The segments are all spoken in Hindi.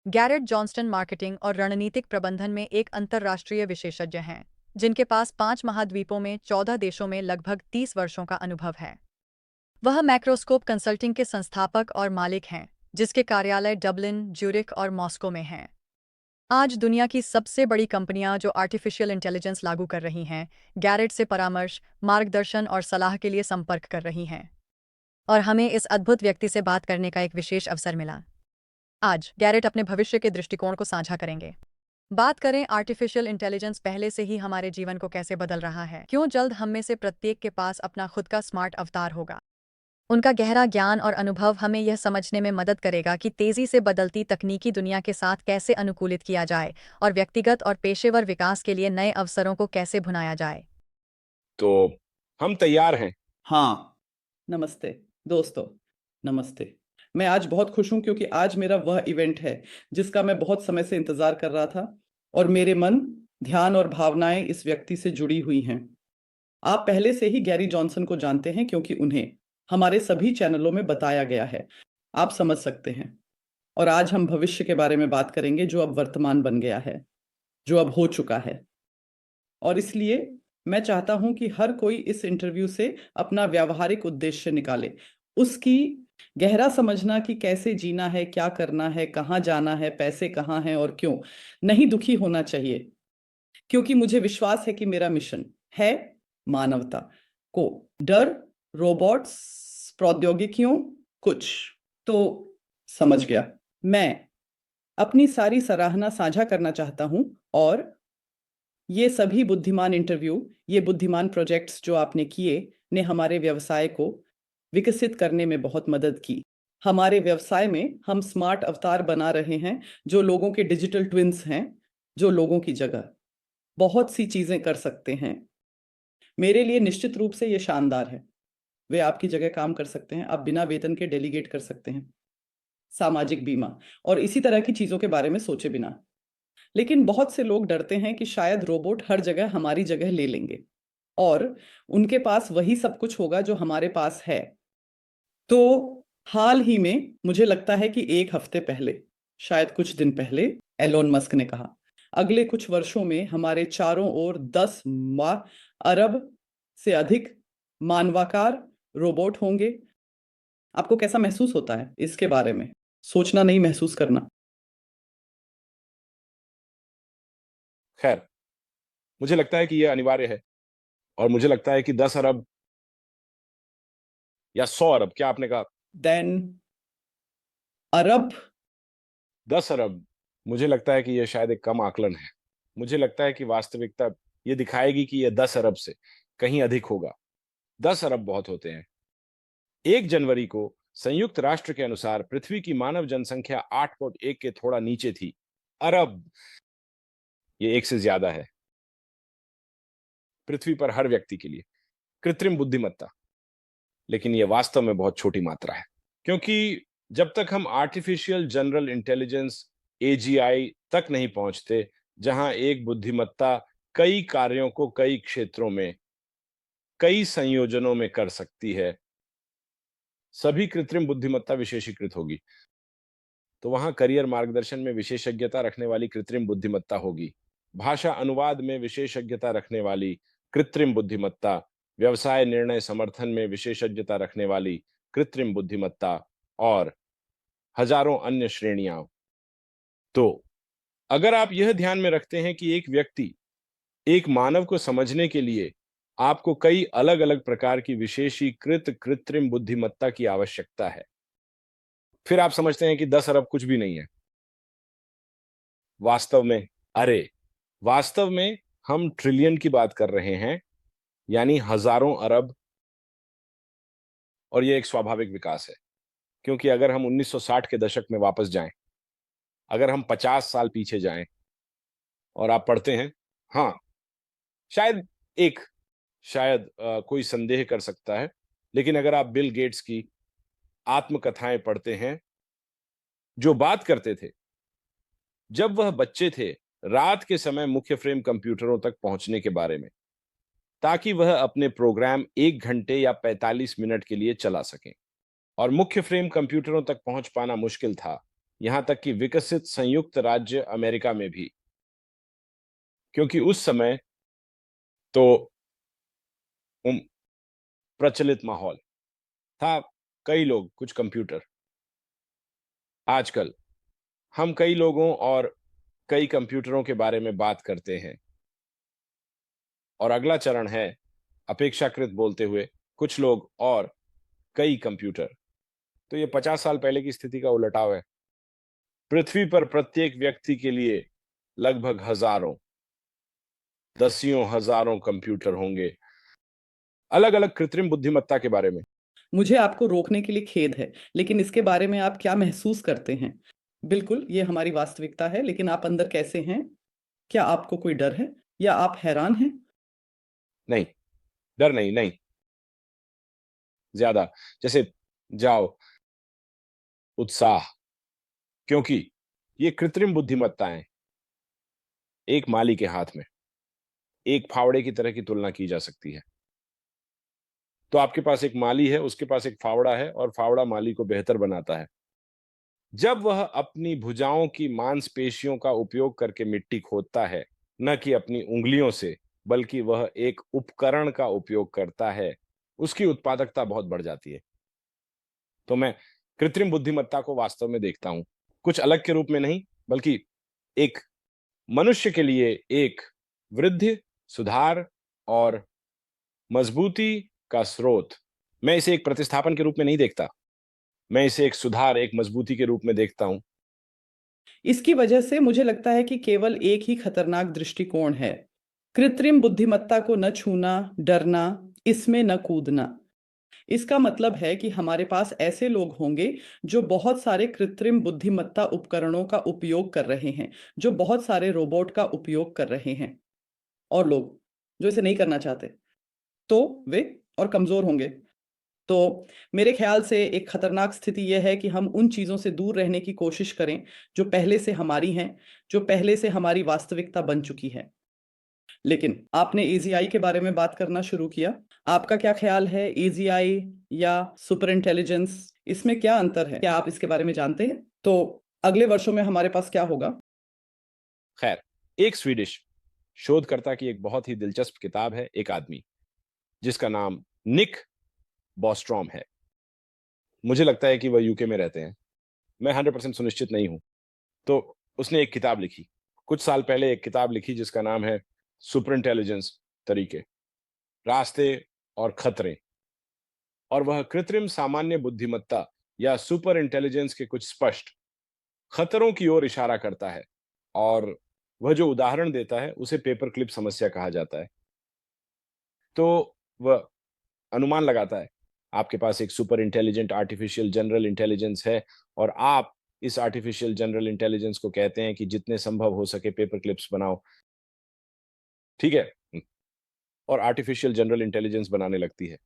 गैरेट जॉन्स्टन मार्केटिंग और रणनीतिक प्रबंधन में एक अंतर्राष्ट्रीय विशेषज्ञ हैं, जिनके पास 5 महाद्वीपों में 14 देशों में लगभग 30 वर्षों का अनुभव है। वह मैक्रोस्कोप कंसल्टिंग के संस्थापक और मालिक हैं, जिसके कार्यालय डबलिन, ज्यूरिख और मॉस्को में हैं। आज दुनिया की सबसे बड़ी कंपनियां जो आर्टिफिशियल इंटेलिजेंस लागू कर रही हैं, गैरेट से परामर्श, मार्गदर्शन और सलाह के लिए संपर्क कर रही हैं। और हमें इस अद्भुत व्यक्ति से बात करने का एक विशेष अवसर मिला। आज गैरेट अपने भविष्य के दृष्टिकोण को साझा करेंगे। बात करें आर्टिफिशियल इंटेलिजेंस पहले से ही हमारे जीवन को कैसे बदल रहा है, क्यों जल्द हम में से प्रत्येक के पास अपना खुद का स्मार्ट अवतार होगा। उनका गहरा ज्ञान और अनुभव हमें यह समझने में मदद करेगा कि तेजी से बदलती तकनीकी दुनिया के साथ कैसे अनुकूलित किया जाए और व्यक्तिगत और पेशेवर विकास के लिए नए अवसरों को कैसे भुनाया जाए। तो हम तैयार हैं। हाँ, नमस्ते दोस्तों, नमस्ते। मैं आज बहुत खुश हूं क्योंकि आज मेरा वह इवेंट है जिसका मैं बहुत समय से इंतजार कर रहा था और मेरे मन, ध्यान और भावनाएं इस व्यक्ति से जुड़ी हुई हैं। आप पहले से ही गैरी जॉनसन को जानते हैं क्योंकि उन्हें हमारे सभी चैनलों में बताया गया है। आप समझ सकते हैं। और आज हम भविष्य के बारे में बात करेंगे जो अब वर्तमान बन गया है, जो अब हो चुका है। और इसलिए मैं चाहता हूं कि हर कोई इस इंटरव्यू से अपना व्यावहारिक उद्देश्य निकाले। उसकी गहरा समझना कि कैसे जीना है, क्या करना है, कहाँ जाना है, पैसे कहाँ हैं और क्यों नहीं दुखी होना चाहिए। क्योंकि मुझे विश्वास है कि मेरा मिशन है मानवता को डर, रोबोट्स, प्रौद्योगिकियों कुछ तो समझ गया। मैं अपनी सारी सराहना साझा करना चाहता हूं और ये सभी बुद्धिमान इंटरव्यू, ये बुद्धिमान प्रोजेक्ट्स जो आपने किए ने हमारे व्यवसाय को विकसित करने में बहुत मदद की। हमारे व्यवसाय में हम स्मार्ट अवतार बना रहे हैं जो लोगों के डिजिटल ट्विन्स हैं, जो लोगों की जगह बहुत सी चीजें कर सकते हैं। मेरे लिए निश्चित रूप से ये शानदार है। वे आपकी जगह काम कर सकते हैं, आप बिना वेतन के डेलीगेट कर सकते हैं, सामाजिक बीमा और इसी तरह की चीजों के बारे में सोचे बिना। लेकिन बहुत से लोग डरते हैं कि शायद रोबोट हर जगह हमारी जगह ले लेंगे और उनके पास वही सब कुछ होगा जो हमारे पास है। तो हाल ही में मुझे लगता है कि एक हफ्ते पहले, शायद कुछ दिन पहले, एलोन मस्क ने कहा अगले कुछ वर्षों में हमारे चारों ओर 10 अरब से अधिक मानवाकार रोबोट होंगे। आपको कैसा महसूस होता है इसके बारे में? सोचना नहीं, महसूस करना। खैर, मुझे लगता है कि यह अनिवार्य है और मुझे लगता है कि 10 अरब या 100 अरब, क्या आपने कहा? देन अरब। 10 अरब, मुझे लगता है कि यह शायद एक कम आकलन है। मुझे लगता है कि वास्तविकता ये दिखाएगी कि यह 10 अरब से कहीं अधिक होगा। 10 अरब बहुत होते हैं। 1 जनवरी को संयुक्त राष्ट्र के अनुसार पृथ्वी की मानव जनसंख्या 8.1 के थोड़ा नीचे थी। अरब, ये 1 से ज्यादा है पृथ्वी पर हर व्यक्ति के लिए। कृत्रिम बुद्धिमत्ता, लेकिन यह वास्तव में बहुत छोटी मात्रा है, क्योंकि जब तक हम आर्टिफिशियल जनरल इंटेलिजेंस एजीआई तक नहीं पहुंचते, जहां एक बुद्धिमत्ता कई कार्यों को कई क्षेत्रों में कई संयोजनों में कर सकती है, सभी कृत्रिम बुद्धिमत्ता विशेषीकृत होगी। तो वहां करियर मार्गदर्शन में विशेषज्ञता रखने वाली कृत्रिम बुद्धिमत्ता होगी, भाषा अनुवाद में विशेषज्ञता रखने वाली कृत्रिम बुद्धिमत्ता, व्यवसाय निर्णय समर्थन में विशेषज्ञता रखने वाली कृत्रिम बुद्धिमत्ता और हजारों अन्य श्रेणियां। तो अगर आप यह ध्यान में रखते हैं कि एक व्यक्ति, एक मानव को समझने के लिए आपको कई अलग अलग प्रकार की विशेषीकृत कृत्रिम बुद्धिमत्ता की आवश्यकता है, फिर आप समझते हैं कि 10 अरब कुछ भी नहीं है। वास्तव में, अरे, वास्तव में हम ट्रिलियन की बात कर रहे हैं, यानी हजारों अरब। और यह एक स्वाभाविक विकास है, क्योंकि अगर हम 1960 के दशक में वापस जाएं, अगर हम 50 साल पीछे जाएं और आप पढ़ते हैं, हाँ, शायद कोई संदेह कर सकता है, लेकिन अगर आप बिल गेट्स की आत्मकथाएं पढ़ते हैं, जो बात करते थे जब वह बच्चे थे रात के समय मुख्य फ्रेम कंप्यूटरों तक पहुंचने के बारे में, ताकि वह अपने प्रोग्राम 1 घंटे या 45 मिनट के लिए चला सकें। और मुख्य फ्रेम कंप्यूटरों तक पहुंच पाना मुश्किल था, यहां तक कि विकसित संयुक्त राज्य अमेरिका में भी, क्योंकि उस समय तो प्रचलित माहौल था। कई लोग, कुछ कंप्यूटर। आजकल हम कई लोगों और कई कंप्यूटरों के बारे में बात करते हैं, और अगला चरण है, अपेक्षाकृत बोलते हुए, कुछ लोग और कई कंप्यूटर। तो ये 50 साल पहले की स्थिति का उलटाव है। पृथ्वी पर प्रत्येक व्यक्ति के लिए लगभग हजारों, दसियों हजारों कंप्यूटर होंगे। अलग अलग कृत्रिम बुद्धिमत्ता के बारे में मुझे आपको रोकने के लिए खेद है, लेकिन इसके बारे में आप क्या महसूस करते हैं? बिल्कुल, ये हमारी वास्तविकता है, लेकिन आप अंदर कैसे हैं? क्या आपको कोई डर है या आप हैरान हैं? नहीं, डर नहीं, नहीं, ज्यादा, जैसे जाओ, उत्साह, क्योंकि ये कृत्रिम बुद्धिमत्ताएं एक माली के हाथ में एक फावड़े की तरह की तुलना की जा सकती है। तो आपके पास एक माली है, उसके पास एक फावड़ा है, और फावड़ा माली को बेहतर बनाता है। जब वह अपनी भुजाओं की मांसपेशियों का उपयोग करके मिट्टी खोदता है, न कि अपनी उंगलियों से, बल्कि वह एक उपकरण का उपयोग करता है, उसकी उत्पादकता बहुत बढ़ जाती है। तो मैं कृत्रिम बुद्धिमत्ता को वास्तव में देखता हूं, कुछ अलग के रूप में नहीं, बल्कि एक मनुष्य के लिए एक वृद्धि, सुधार और मजबूती का स्रोत। मैं इसे एक प्रतिस्थापन के रूप में नहीं देखता, मैं इसे एक सुधार, एक मजबूती के रूप में देखता हूं। इसकी वजह से मुझे लगता है कि केवल एक ही खतरनाक दृष्टिकोण है। कृत्रिम बुद्धिमत्ता को न छूना, डरना, इसमें न कूदना। इसका मतलब है कि हमारे पास ऐसे लोग होंगे जो बहुत सारे कृत्रिम बुद्धिमत्ता उपकरणों का उपयोग कर रहे हैं, जो बहुत सारे रोबोट का उपयोग कर रहे हैं, और लोग जो इसे नहीं करना चाहते, तो वे और कमज़ोर होंगे। तो मेरे ख़्याल से एक खतरनाक स्थिति ये है कि हम उन चीज़ों से दूर रहने की कोशिश करें, जो पहले से हमारी हैं, जो पहले से हमारी वास्तविकता बन चुकी है। लेकिन आपने एजीआई के बारे में बात करना शुरू किया। आपका क्या ख़्याल है, एजीआई या सुपर इंटेलिजेंस, इसमें क्या अंतर है? क्या आप इसके बारे में जानते हैं? तो अगले वर्षों में हमारे पास क्या होगा? खैर, एक स्वीडिश शोधकर्ता की एक बहुत ही दिलचस्प किताब है, एक आदमी जिसका नाम निक बॉस्ट्रॉम है। मुझे लगता है कि वह यूके में रहते हैं, मैं 100% सुनिश्चित नहीं हूं। तो उसने एक किताब लिखी, कुछ साल पहले एक किताब लिखी, जिसका नाम है सुपर इंटेलिजेंस तरीके, रास्ते और खतरे। और वह कृत्रिम सामान्य बुद्धिमत्ता या सुपर इंटेलिजेंस के कुछ स्पष्ट खतरों की ओर इशारा करता है, और वह जो उदाहरण देता है उसे पेपर क्लिप समस्या कहा जाता है। तो वह अनुमान लगाता है, आपके पास एक super intelligent artificial general intelligence है, और आप इस आर्टिफिशियल जनरल इंटेलिजेंस को कहते हैं कि जितने संभव हो सके पेपर क्लिप्स बनाओ। ठीक है? और आर्टिफिशियल जनरल इंटेलिजेंस बनाने लगती है।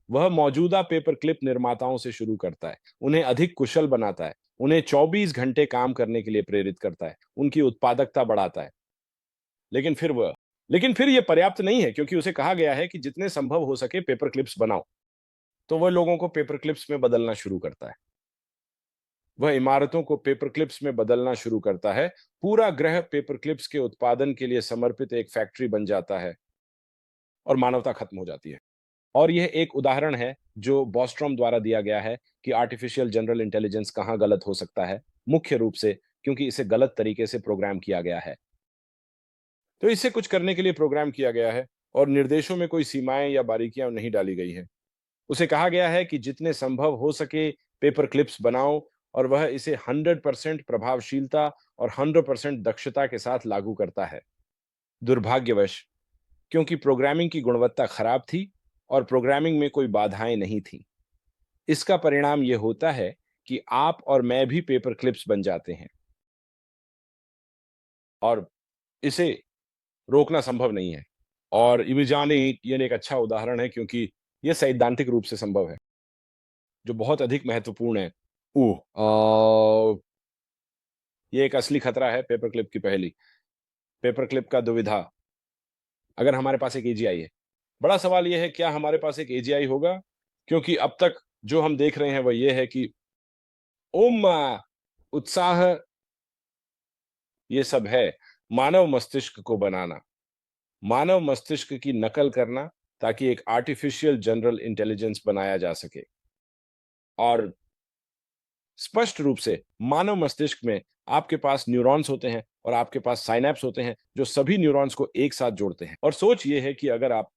वह मौजूदा पेपर क्लिप निर्माताओं से शुरू करता है, उन्हें अधिक कुशल बनाता है, उन्हें 24 घंटे काम करने के लिए प्रेरित करता है, उनकी उत्पादकता बढ़ाता है। लेकिन फिर वह लेकिन फिर यह पर्याप्त नहीं है, क्योंकि उसे कहा गया है कि जितने संभव हो सके पेपर क्लिप्स बनाओ। तो वह लोगों को पेपर क्लिप्स में बदलना शुरू करता है। वह इमारतों को पेपर क्लिप्स में बदलना शुरू करता है। पूरा ग्रह पेपर क्लिप्स के उत्पादन के लिए समर्पित एक फैक्ट्री बन जाता है, और मानवता खत्म हो जाती है। और यह एक उदाहरण है जो बॉस्ट्रॉम द्वारा दिया गया है कि आर्टिफिशियल जनरल इंटेलिजेंस कहां गलत हो सकता है, मुख्य रूप से क्योंकि इसे गलत तरीके से प्रोग्राम किया गया है। तो इसे कुछ करने के लिए प्रोग्राम किया गया है, और निर्देशों में कोई सीमाएं या बारीकियां नहीं डाली गई हैं। उसे कहा गया है कि जितने संभव हो सके पेपर क्लिप्स बनाओ, और वह इसे 100% प्रभावशीलता और 100% दक्षता के साथ लागू करता है। दुर्भाग्यवश, क्योंकि प्रोग्रामिंग की गुणवत्ता खराब थी और प्रोग्रामिंग में कोई बाधाएं नहीं थी, इसका परिणाम यह होता है कि आप और मैं भी पेपर क्लिप्स बन जाते हैं, और इसे रोकना संभव नहीं है। और इमिजानी ये एक अच्छा उदाहरण है, क्योंकि यह सैद्धांतिक रूप से संभव है, जो बहुत अधिक महत्वपूर्ण है। ये एक असली खतरा है पेपर क्लिप की पहेली। पेपर क्लिप का दुविधा। अगर हमारे पास एक एजीआई है, बड़ा सवाल यह है, क्या हमारे पास एक एजीआई होगा? क्योंकि अब तक जो हम देख रहे हैं वह यह है कि उम्मा, उत्साह ये सब है मानव मस्तिष्क को बनाना, मानव मस्तिष्क की नकल करना, ताकि एक आर्टिफिशियल जनरल इंटेलिजेंस बनाया जा सके। और स्पष्ट रूप से मानव मस्तिष्क में आपके पास न्यूरॉन्स होते हैं और आपके पास साइनैप्स होते हैं जो सभी न्यूरॉन्स को एक साथ जोड़ते हैं। और सोच ये है कि अगर आप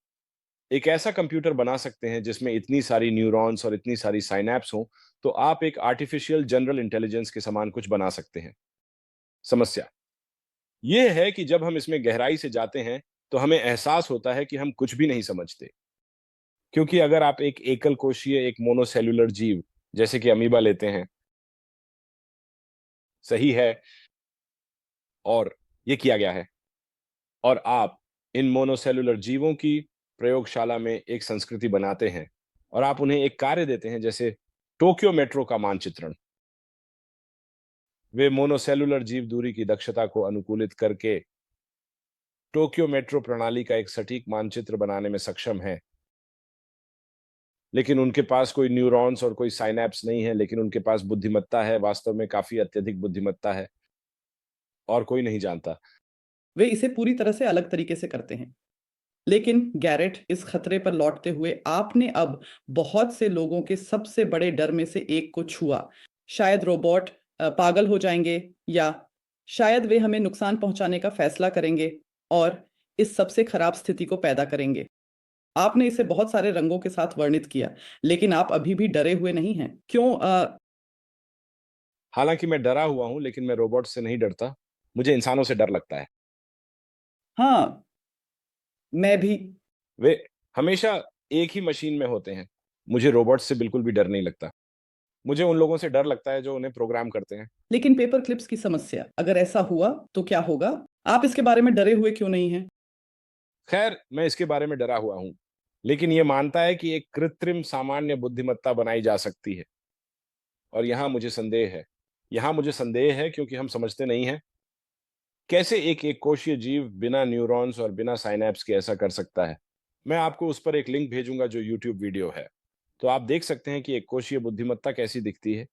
एक ऐसा कंप्यूटर बना सकते हैं जिसमें इतनी सारी न्यूरॉन्स और इतनी सारी साइनैप्स हों, तो आप एक आर्टिफिशियल जनरल इंटेलिजेंस के समान कुछ बना सकते हैं। समस्या ये है कि जब हम इसमें गहराई से जाते हैं, तो हमें एहसास होता है कि हम कुछ भी नहीं समझते। क्योंकि अगर आप एक एकल कोशीय, एक मोनोसेल्युलर जीव जैसे कि अमीबा लेते हैं, सही है, और ये किया गया है, और आप इन मोनोसेल्युलर जीवों की प्रयोगशाला में एक संस्कृति बनाते हैं और आप उन्हें एक कार्य देते हैं, जैसे टोक्यो मेट्रो का मानचित्रण। वे मोनोसेल्युलर जीव दूरी की दक्षता को अनुकूलित करके टोक्यो मेट्रो प्रणाली का एक सटीक मानचित्र बनाने में सक्षम हैं। लेकिन उनके पास कोई न्यूरॉन्स और कोई साइनैप्स नहीं है, लेकिन उनके पास बुद्धिमत्ता है, वास्तव में काफ़ी अत्यधिक बुद्धिमत्ता है, और कोई नहीं जानता। वे इसे पूरी तरह से अलग तरीके से करते हैं। लेकिन गैरेट, इस खतरे पर लौटते हुए आपने अब बहुत से लोगों के सबसे बड़े डर में से एक को छुआ। शायद रोबोट पागल हो जाएंगे, या शायद वे हमें नुकसान पहुंचाने का फैसला करेंगे और इस सबसे खराब स्थिति को पैदा करेंगे। आपने इसे बहुत सारे रंगों के साथ वर्णित किया, लेकिन आप अभी भी डरे हुए नहीं हैं। क्यों? हालाँकि मैं डरा हुआ हूँ, लेकिन मैं रोबोट से नहीं डरता। मुझे इंसानों से डर लगता है। हाँ, मैं भी। वे हमेशा एक ही मशीन में होते हैं। मुझे रोबोट्स से बिल्कुल भी डर नहीं लगता। मुझे उन लोगों से डर लगता है जो उन्हें प्रोग्राम करते हैं। लेकिन पेपर क्लिप्स की समस्या, अगर ऐसा हुआ तो क्या होगा? आप इसके बारे में डरे हुए क्यों नहीं हैं? खैर, मैं इसके बारे में डरा हुआ हूँ, लेकिन ये मानता है कि एक कृत्रिम सामान्य बुद्धिमत्ता बनाई जा सकती है, और यहाँ मुझे संदेह है। यहाँ मुझे संदेह है क्योंकि हम समझते नहीं हैं, कैसे एक एककोषीय जीव बिना न्यूरॉन्स और बिना साइनैप्स के ऐसा कर सकता है। मैं आपको उस पर एक लिंक भेजूँगा जो यूट्यूब वीडियो है, तो आप देख सकते हैं कि एककोषीय बुद्धिमत्ता कैसी दिखती है।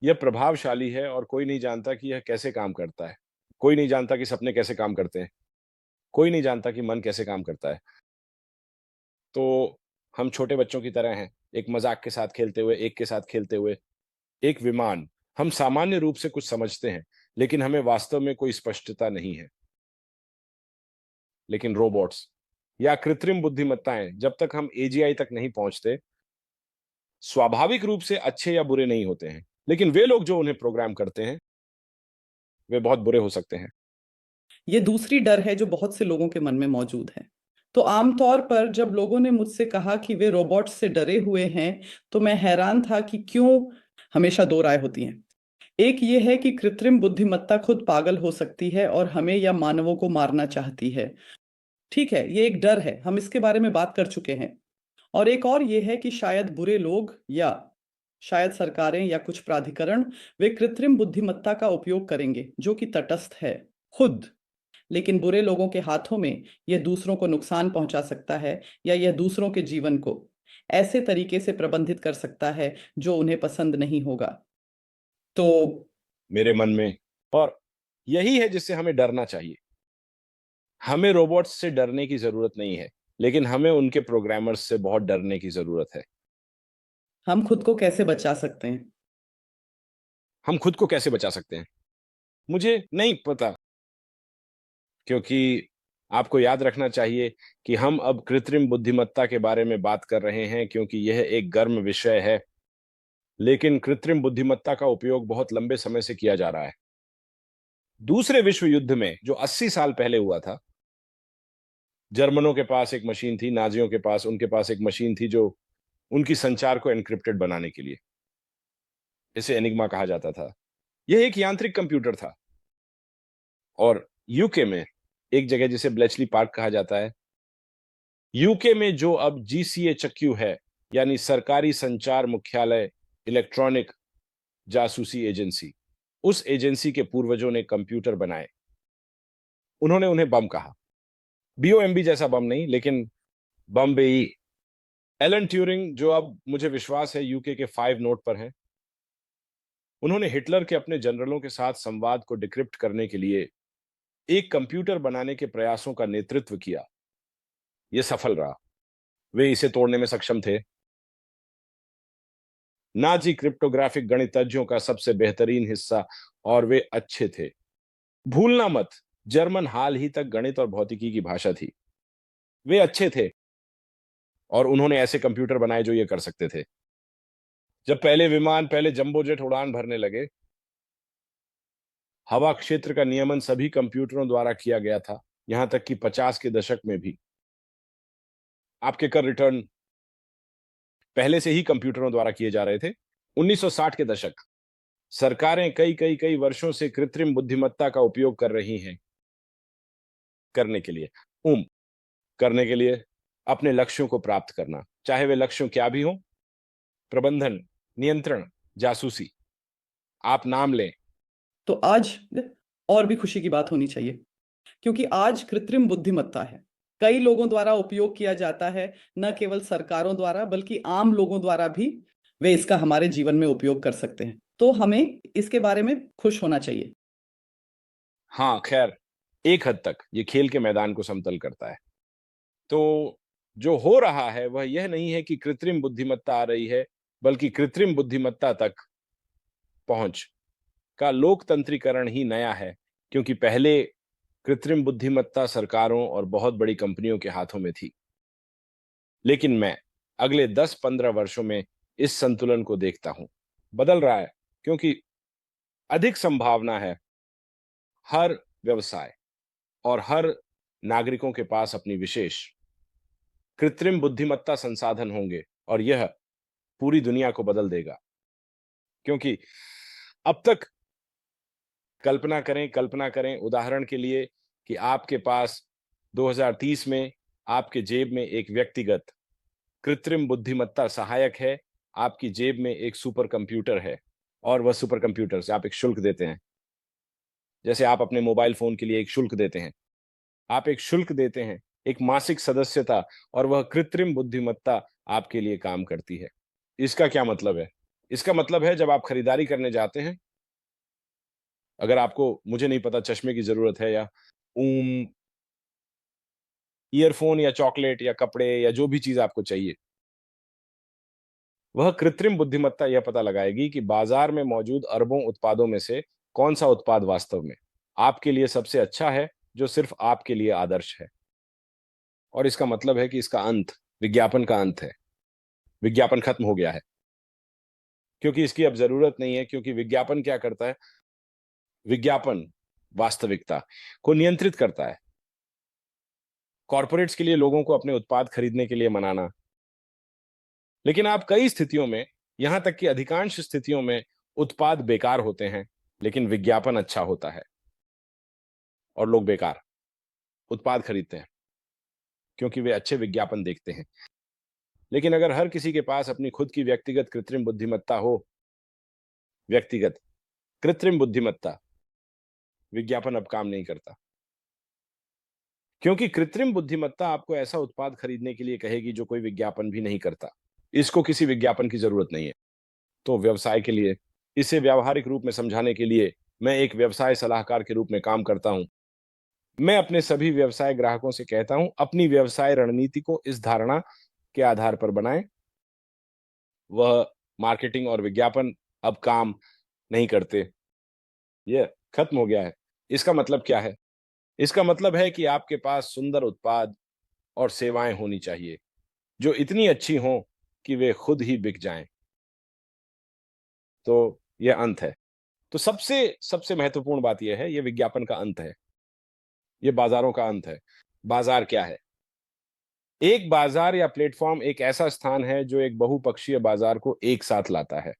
यह प्रभावशाली है और कोई नहीं जानता कि यह कैसे काम करता है। कोई नहीं जानता कि सपने कैसे काम करते हैं। कोई नहीं जानता कि मन कैसे काम करता है। तो हम छोटे बच्चों की तरह हैं, एक मज़ाक के साथ खेलते हुए, एक के साथ खेलते हुए, एक विमान। हम सामान्य रूप से कुछ समझते हैं, लेकिन हमें वास्तव में कोई स्पष्टता नहीं है। लेकिन रोबोट्स या कृत्रिम बुद्धिमत्ताएँ, जब तक हम एजीआई तक नहीं पहुँचते, स्वाभाविक रूप से अच्छे या बुरे नहीं होते हैं। लेकिन वे लोग जो उन्हें प्रोग्राम करते हैं, वे बहुत बुरे हो सकते हैं। ये दूसरी डर है जो बहुत से लोगों के मन में मौजूद है। तो आमतौर पर जब लोगों ने मुझसे कहा कि वे रोबोट से डरे हुए हैं, तो मैं हैरान था कि क्यों। हमेशा दो राय होती हैं। एक ये है कि कृत्रिम बुद्धिमत्ता खुद पागल हो सकती है और हमें या मानवों को मारना चाहती है। ठीक है, ये एक डर है, हम इसके बारे में बात कर चुके हैं। और एक और ये है कि शायद बुरे लोग, या शायद सरकारें या कुछ प्राधिकरण, वे कृत्रिम बुद्धिमत्ता का उपयोग करेंगे जो कि तटस्थ है खुद, लेकिन बुरे लोगों के हाथों में यह दूसरों को नुकसान पहुंचा सकता है, या यह दूसरों के जीवन को ऐसे तरीके से प्रबंधित कर सकता है जो उन्हें पसंद नहीं होगा। तो मेरे मन में, और यही है जिससे हमें डरना चाहिए। हमें रोबोट्स से डरने की ज़रूरत नहीं है, लेकिन हमें उनके प्रोग्रामर्स से बहुत डरने की ज़रूरत है। हम खुद को कैसे बचा सकते हैं? हम खुद को कैसे बचा सकते हैं? मुझे नहीं पता, क्योंकि आपको याद रखना चाहिए कि हम अब कृत्रिम बुद्धिमत्ता के बारे में बात कर रहे हैं क्योंकि यह एक गर्म विषय है, लेकिन कृत्रिम बुद्धिमत्ता का उपयोग बहुत लंबे समय से किया जा रहा है। दूसरे विश्व युद्ध में, जो 80 साल पहले हुआ था, जर्मनों के पास एक मशीन थी, नाज़ियों के पास उनके पास एक मशीन थी जो उनकी संचार को एन्क्रिप्टेड बनाने के लिए। इसे एनिग्मा कहा जाता था। यह एक यांत्रिक कंप्यूटर था, और यूके में एक जगह जिसे ब्लेचली पार्क कहा जाता है, यूके में जो अब जीसीएचक्यू है, यानी सरकारी संचार मुख्यालय इलेक्ट्रॉनिक जासूसी एजेंसी, उस एजेंसी के पूर्वजों ने कंप्यूटर बनाए। उन्होंने उन्हें बम कहा। बीओएमबी जैसा बम नहीं, लेकिन बम्बई। एलन ट्यूरिंग, जो अब मुझे विश्वास है यूके के 5 नोट पर हैं, उन्होंने हिटलर के अपने जनरलों के साथ संवाद को डिक्रिप्ट करने के लिए एक कंप्यूटर बनाने के प्रयासों का नेतृत्व किया। यह सफल रहा। वे इसे तोड़ने में सक्षम थे। नाजी क्रिप्टोग्राफिक गणितज्ञों का सबसे बेहतरीन हिस्सा, और वे अच्छे थे। भूलना मत, जर्मन हाल ही तक गणित और भौतिकी की भाषा थी। वे अच्छे थे और उन्होंने ऐसे कंप्यूटर बनाए जो ये कर सकते थे। जब पहले जंबो जेट उड़ान भरने लगे, हवा क्षेत्र का नियमन सभी कंप्यूटरों द्वारा किया गया था, यहां तक कि 50 के दशक में भी। आपके कर रिटर्न पहले से ही कंप्यूटरों द्वारा किए जा रहे थे। 1960 के दशक, सरकारें कई कई कई वर्षों से कृत्रिम बुद्धिमत्ता का उपयोग कर रही हैं करने के लिए करने के लिए अपने लक्ष्यों को प्राप्त करना, चाहे वे लक्ष्यों क्या भी हों। प्रबंधन, नियंत्रण, जासूसी, आप नाम लें। तो आज और भी खुशी की बात होनी चाहिए, क्योंकि आज कृत्रिम बुद्धिमत्ता है, कई लोगों द्वारा उपयोग किया जाता है, न केवल सरकारों द्वारा बल्कि आम लोगों द्वारा भी वे इसका हमारे जीवन में उपयोग कर सकते हैं। तो हमें इसके बारे में खुश होना चाहिए। हाँ, खैर एक हद तक ये खेल के मैदान को समतल करता है। तो जो हो रहा है वह यह नहीं है कि कृत्रिम बुद्धिमत्ता आ रही है, बल्कि कृत्रिम बुद्धिमत्ता तक पहुंच का लोकतंत्रीकरण ही नया है, क्योंकि पहले कृत्रिम बुद्धिमत्ता सरकारों और बहुत बड़ी कंपनियों के हाथों में थी। लेकिन मैं अगले 10-15 वर्षों में इस संतुलन को देखता हूं बदल रहा है, क्योंकि अधिक संभावना है हर व्यवसाय और हर नागरिकों के पास अपनी विशेष कृत्रिम बुद्धिमत्ता संसाधन होंगे, और यह पूरी दुनिया को बदल देगा। क्योंकि अब तक कल्पना करें उदाहरण के लिए कि आपके पास 2030 में आपके जेब में एक व्यक्तिगत कृत्रिम बुद्धिमत्ता सहायक है, आपकी जेब में एक सुपर कंप्यूटर है, और वह सुपर कंप्यूटर से आप एक शुल्क देते हैं। जैसे आप अपने मोबाइल फोन के लिए एक शुल्क देते हैं, आप एक शुल्क देते हैं, एक मासिक सदस्यता, और वह कृत्रिम बुद्धिमत्ता आपके लिए काम करती है। इसका क्या मतलब है? इसका मतलब है जब आप खरीदारी करने जाते हैं, अगर आपको, मुझे नहीं पता, चश्मे की जरूरत है या ईयरफोन या चॉकलेट या कपड़े या जो भी चीज आपको चाहिए, वह कृत्रिम बुद्धिमत्ता यह पता लगाएगी कि बाजार में मौजूद अरबों उत्पादों में से कौन सा उत्पाद वास्तव में आपके लिए सबसे अच्छा है, जो सिर्फ आपके लिए आदर्श है। और इसका मतलब है कि इसका अंत विज्ञापन का अंत है। विज्ञापन खत्म हो गया है, क्योंकि इसकी अब जरूरत नहीं है। क्योंकि विज्ञापन क्या करता है? विज्ञापन वास्तविकता को नियंत्रित करता है। कॉर्पोरेट्स के लिए लोगों को अपने उत्पाद खरीदने के लिए मनाना। लेकिन आप कई स्थितियों में, यहां तक कि अधिकांश स्थितियों में, उत्पाद बेकार होते हैं, लेकिन विज्ञापन अच्छा होता है, और लोग बेकार उत्पाद खरीदते हैं क्योंकि वे अच्छे विज्ञापन देखते हैं। लेकिन अगर हर किसी के पास अपनी खुद की व्यक्तिगत कृत्रिम बुद्धिमत्ता हो, व्यक्तिगत कृत्रिम बुद्धिमत्ता, विज्ञापन अब काम नहीं करता। क्योंकि कृत्रिम बुद्धिमत्ता आपको ऐसा उत्पाद खरीदने के लिए कहेगी जो कोई विज्ञापन भी नहीं करता। इसको किसी विज्ञापन की जरूरत नहीं है। तो व्यवसाय के लिए, इसे व्यावहारिक रूप में समझाने के लिए, मैं एक व्यवसाय सलाहकार के रूप में काम करता हूं। मैं अपने सभी व्यवसाय ग्राहकों से कहता हूं, अपनी व्यवसाय रणनीति को इस धारणा के आधार पर बनाएं, वह मार्केटिंग और विज्ञापन अब काम नहीं करते। यह खत्म हो गया है। इसका मतलब क्या है? इसका मतलब है कि आपके पास सुंदर उत्पाद और सेवाएं होनी चाहिए जो इतनी अच्छी हों कि वे खुद ही बिक जाएं। तो यह अंत है। तो सबसे सबसे महत्वपूर्ण बात यह है, यह विज्ञापन का अंत है, यह बाजारों का अंत है। बाजार क्या है? एक बाजार या प्लेटफॉर्म एक ऐसा स्थान है जो एक बहुपक्षीय बाजार को एक साथ लाता है।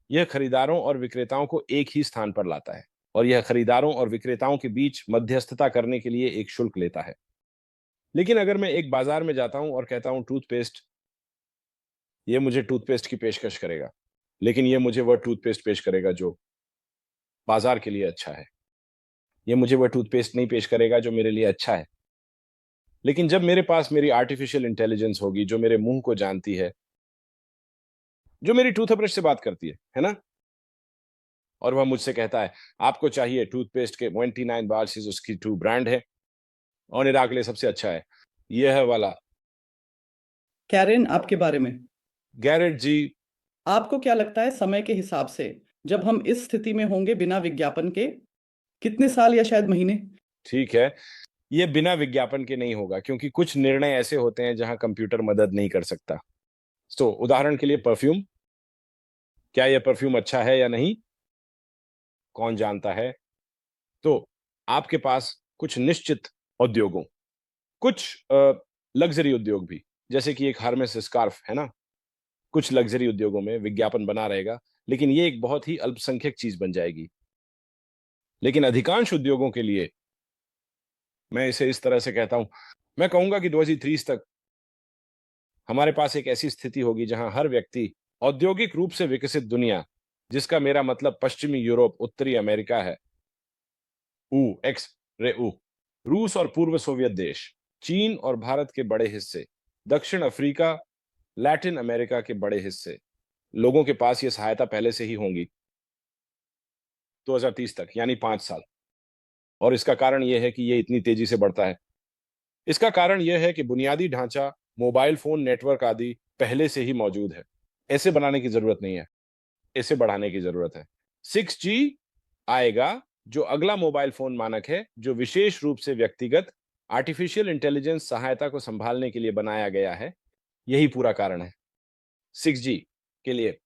यह खरीदारों और विक्रेताओं को एक ही स्थान पर लाता है, और यह खरीदारों और विक्रेताओं के बीच मध्यस्थता करने के लिए एक शुल्क लेता है। लेकिन अगर मैं एक बाजार में जाता हूं और कहता हूं टूथपेस्ट, ये मुझे टूथपेस्ट की पेशकश करेगा, लेकिन ये मुझे वह टूथपेस्ट पेश करेगा जो बाजार के लिए अच्छा है। ये मुझे वह टूथपेस्ट नहीं पेश करेगा जो मेरे लिए अच्छा है। लेकिन जब मेरे पास मेरी आर्टिफिशियल इंटेलिजेंस होगी, जो मेरे मुंह को जानती है, जो मेरी टूथब्रश से बात करती है ना, और वह मुझसे कहता है आपको चाहिए टूथपेस्ट के 29 बार्स उसकी टू ब्रांड है और इराक के लिए सबसे अच्छा है, यह है वाला। कैरेन, आपके बारे में गैरेट जी, आपको क्या लगता है समय के हिसाब से जब हम इस स्थिति में होंगे बिना विज्ञापन के, कितने साल या शायद महीने? ठीक है, ये बिना विज्ञापन के नहीं होगा क्योंकि कुछ निर्णय ऐसे होते हैं जहां कंप्यूटर मदद नहीं कर सकता। तो उदाहरण के लिए परफ्यूम, क्या यह परफ्यूम अच्छा है या नहीं, कौन जानता है? तो आपके पास कुछ निश्चित उद्योगों, कुछ लग्जरी उद्योग भी, जैसे कि एक हर्मेस स्कार्फ है ना, कुछ लग्जरी उद्योगों में विज्ञापन बना रहेगा, लेकिन ये एक बहुत ही अल्पसंख्यक चीज बन जाएगी। लेकिन अधिकांश उद्योगों के लिए मैं इसे इस तरह से कहता हूं, मैं कहूंगा कि 2030 तक हमारे पास एक ऐसी स्थिति होगी जहां हर व्यक्ति औद्योगिक रूप से विकसित दुनिया, जिसका मेरा मतलब पश्चिमी यूरोप, उत्तरी अमेरिका है, ऊ एक्स रे ऊ, रूस और पूर्व सोवियत देश, चीन और भारत के बड़े हिस्से, दक्षिण अफ्रीका, लैटिन अमेरिका के बड़े हिस्से, लोगों के पास ये सहायता पहले से ही होंगी 2030 तक, यानी 5 साल। और इसका कारण यह है कि ये इतनी तेजी से बढ़ता है। इसका कारण यह है कि बुनियादी ढांचा, मोबाइल फोन नेटवर्क आदि पहले से ही मौजूद है। ऐसे बनाने की जरूरत नहीं है, इसे बढ़ाने की जरूरत है। 6G आएगा, जो अगला मोबाइल फोन मानक है, जो विशेष रूप से व्यक्तिगत आर्टिफिशियल इंटेलिजेंस सहायता को संभालने के लिए बनाया गया है। यही पूरा कारण है 6G के लिए।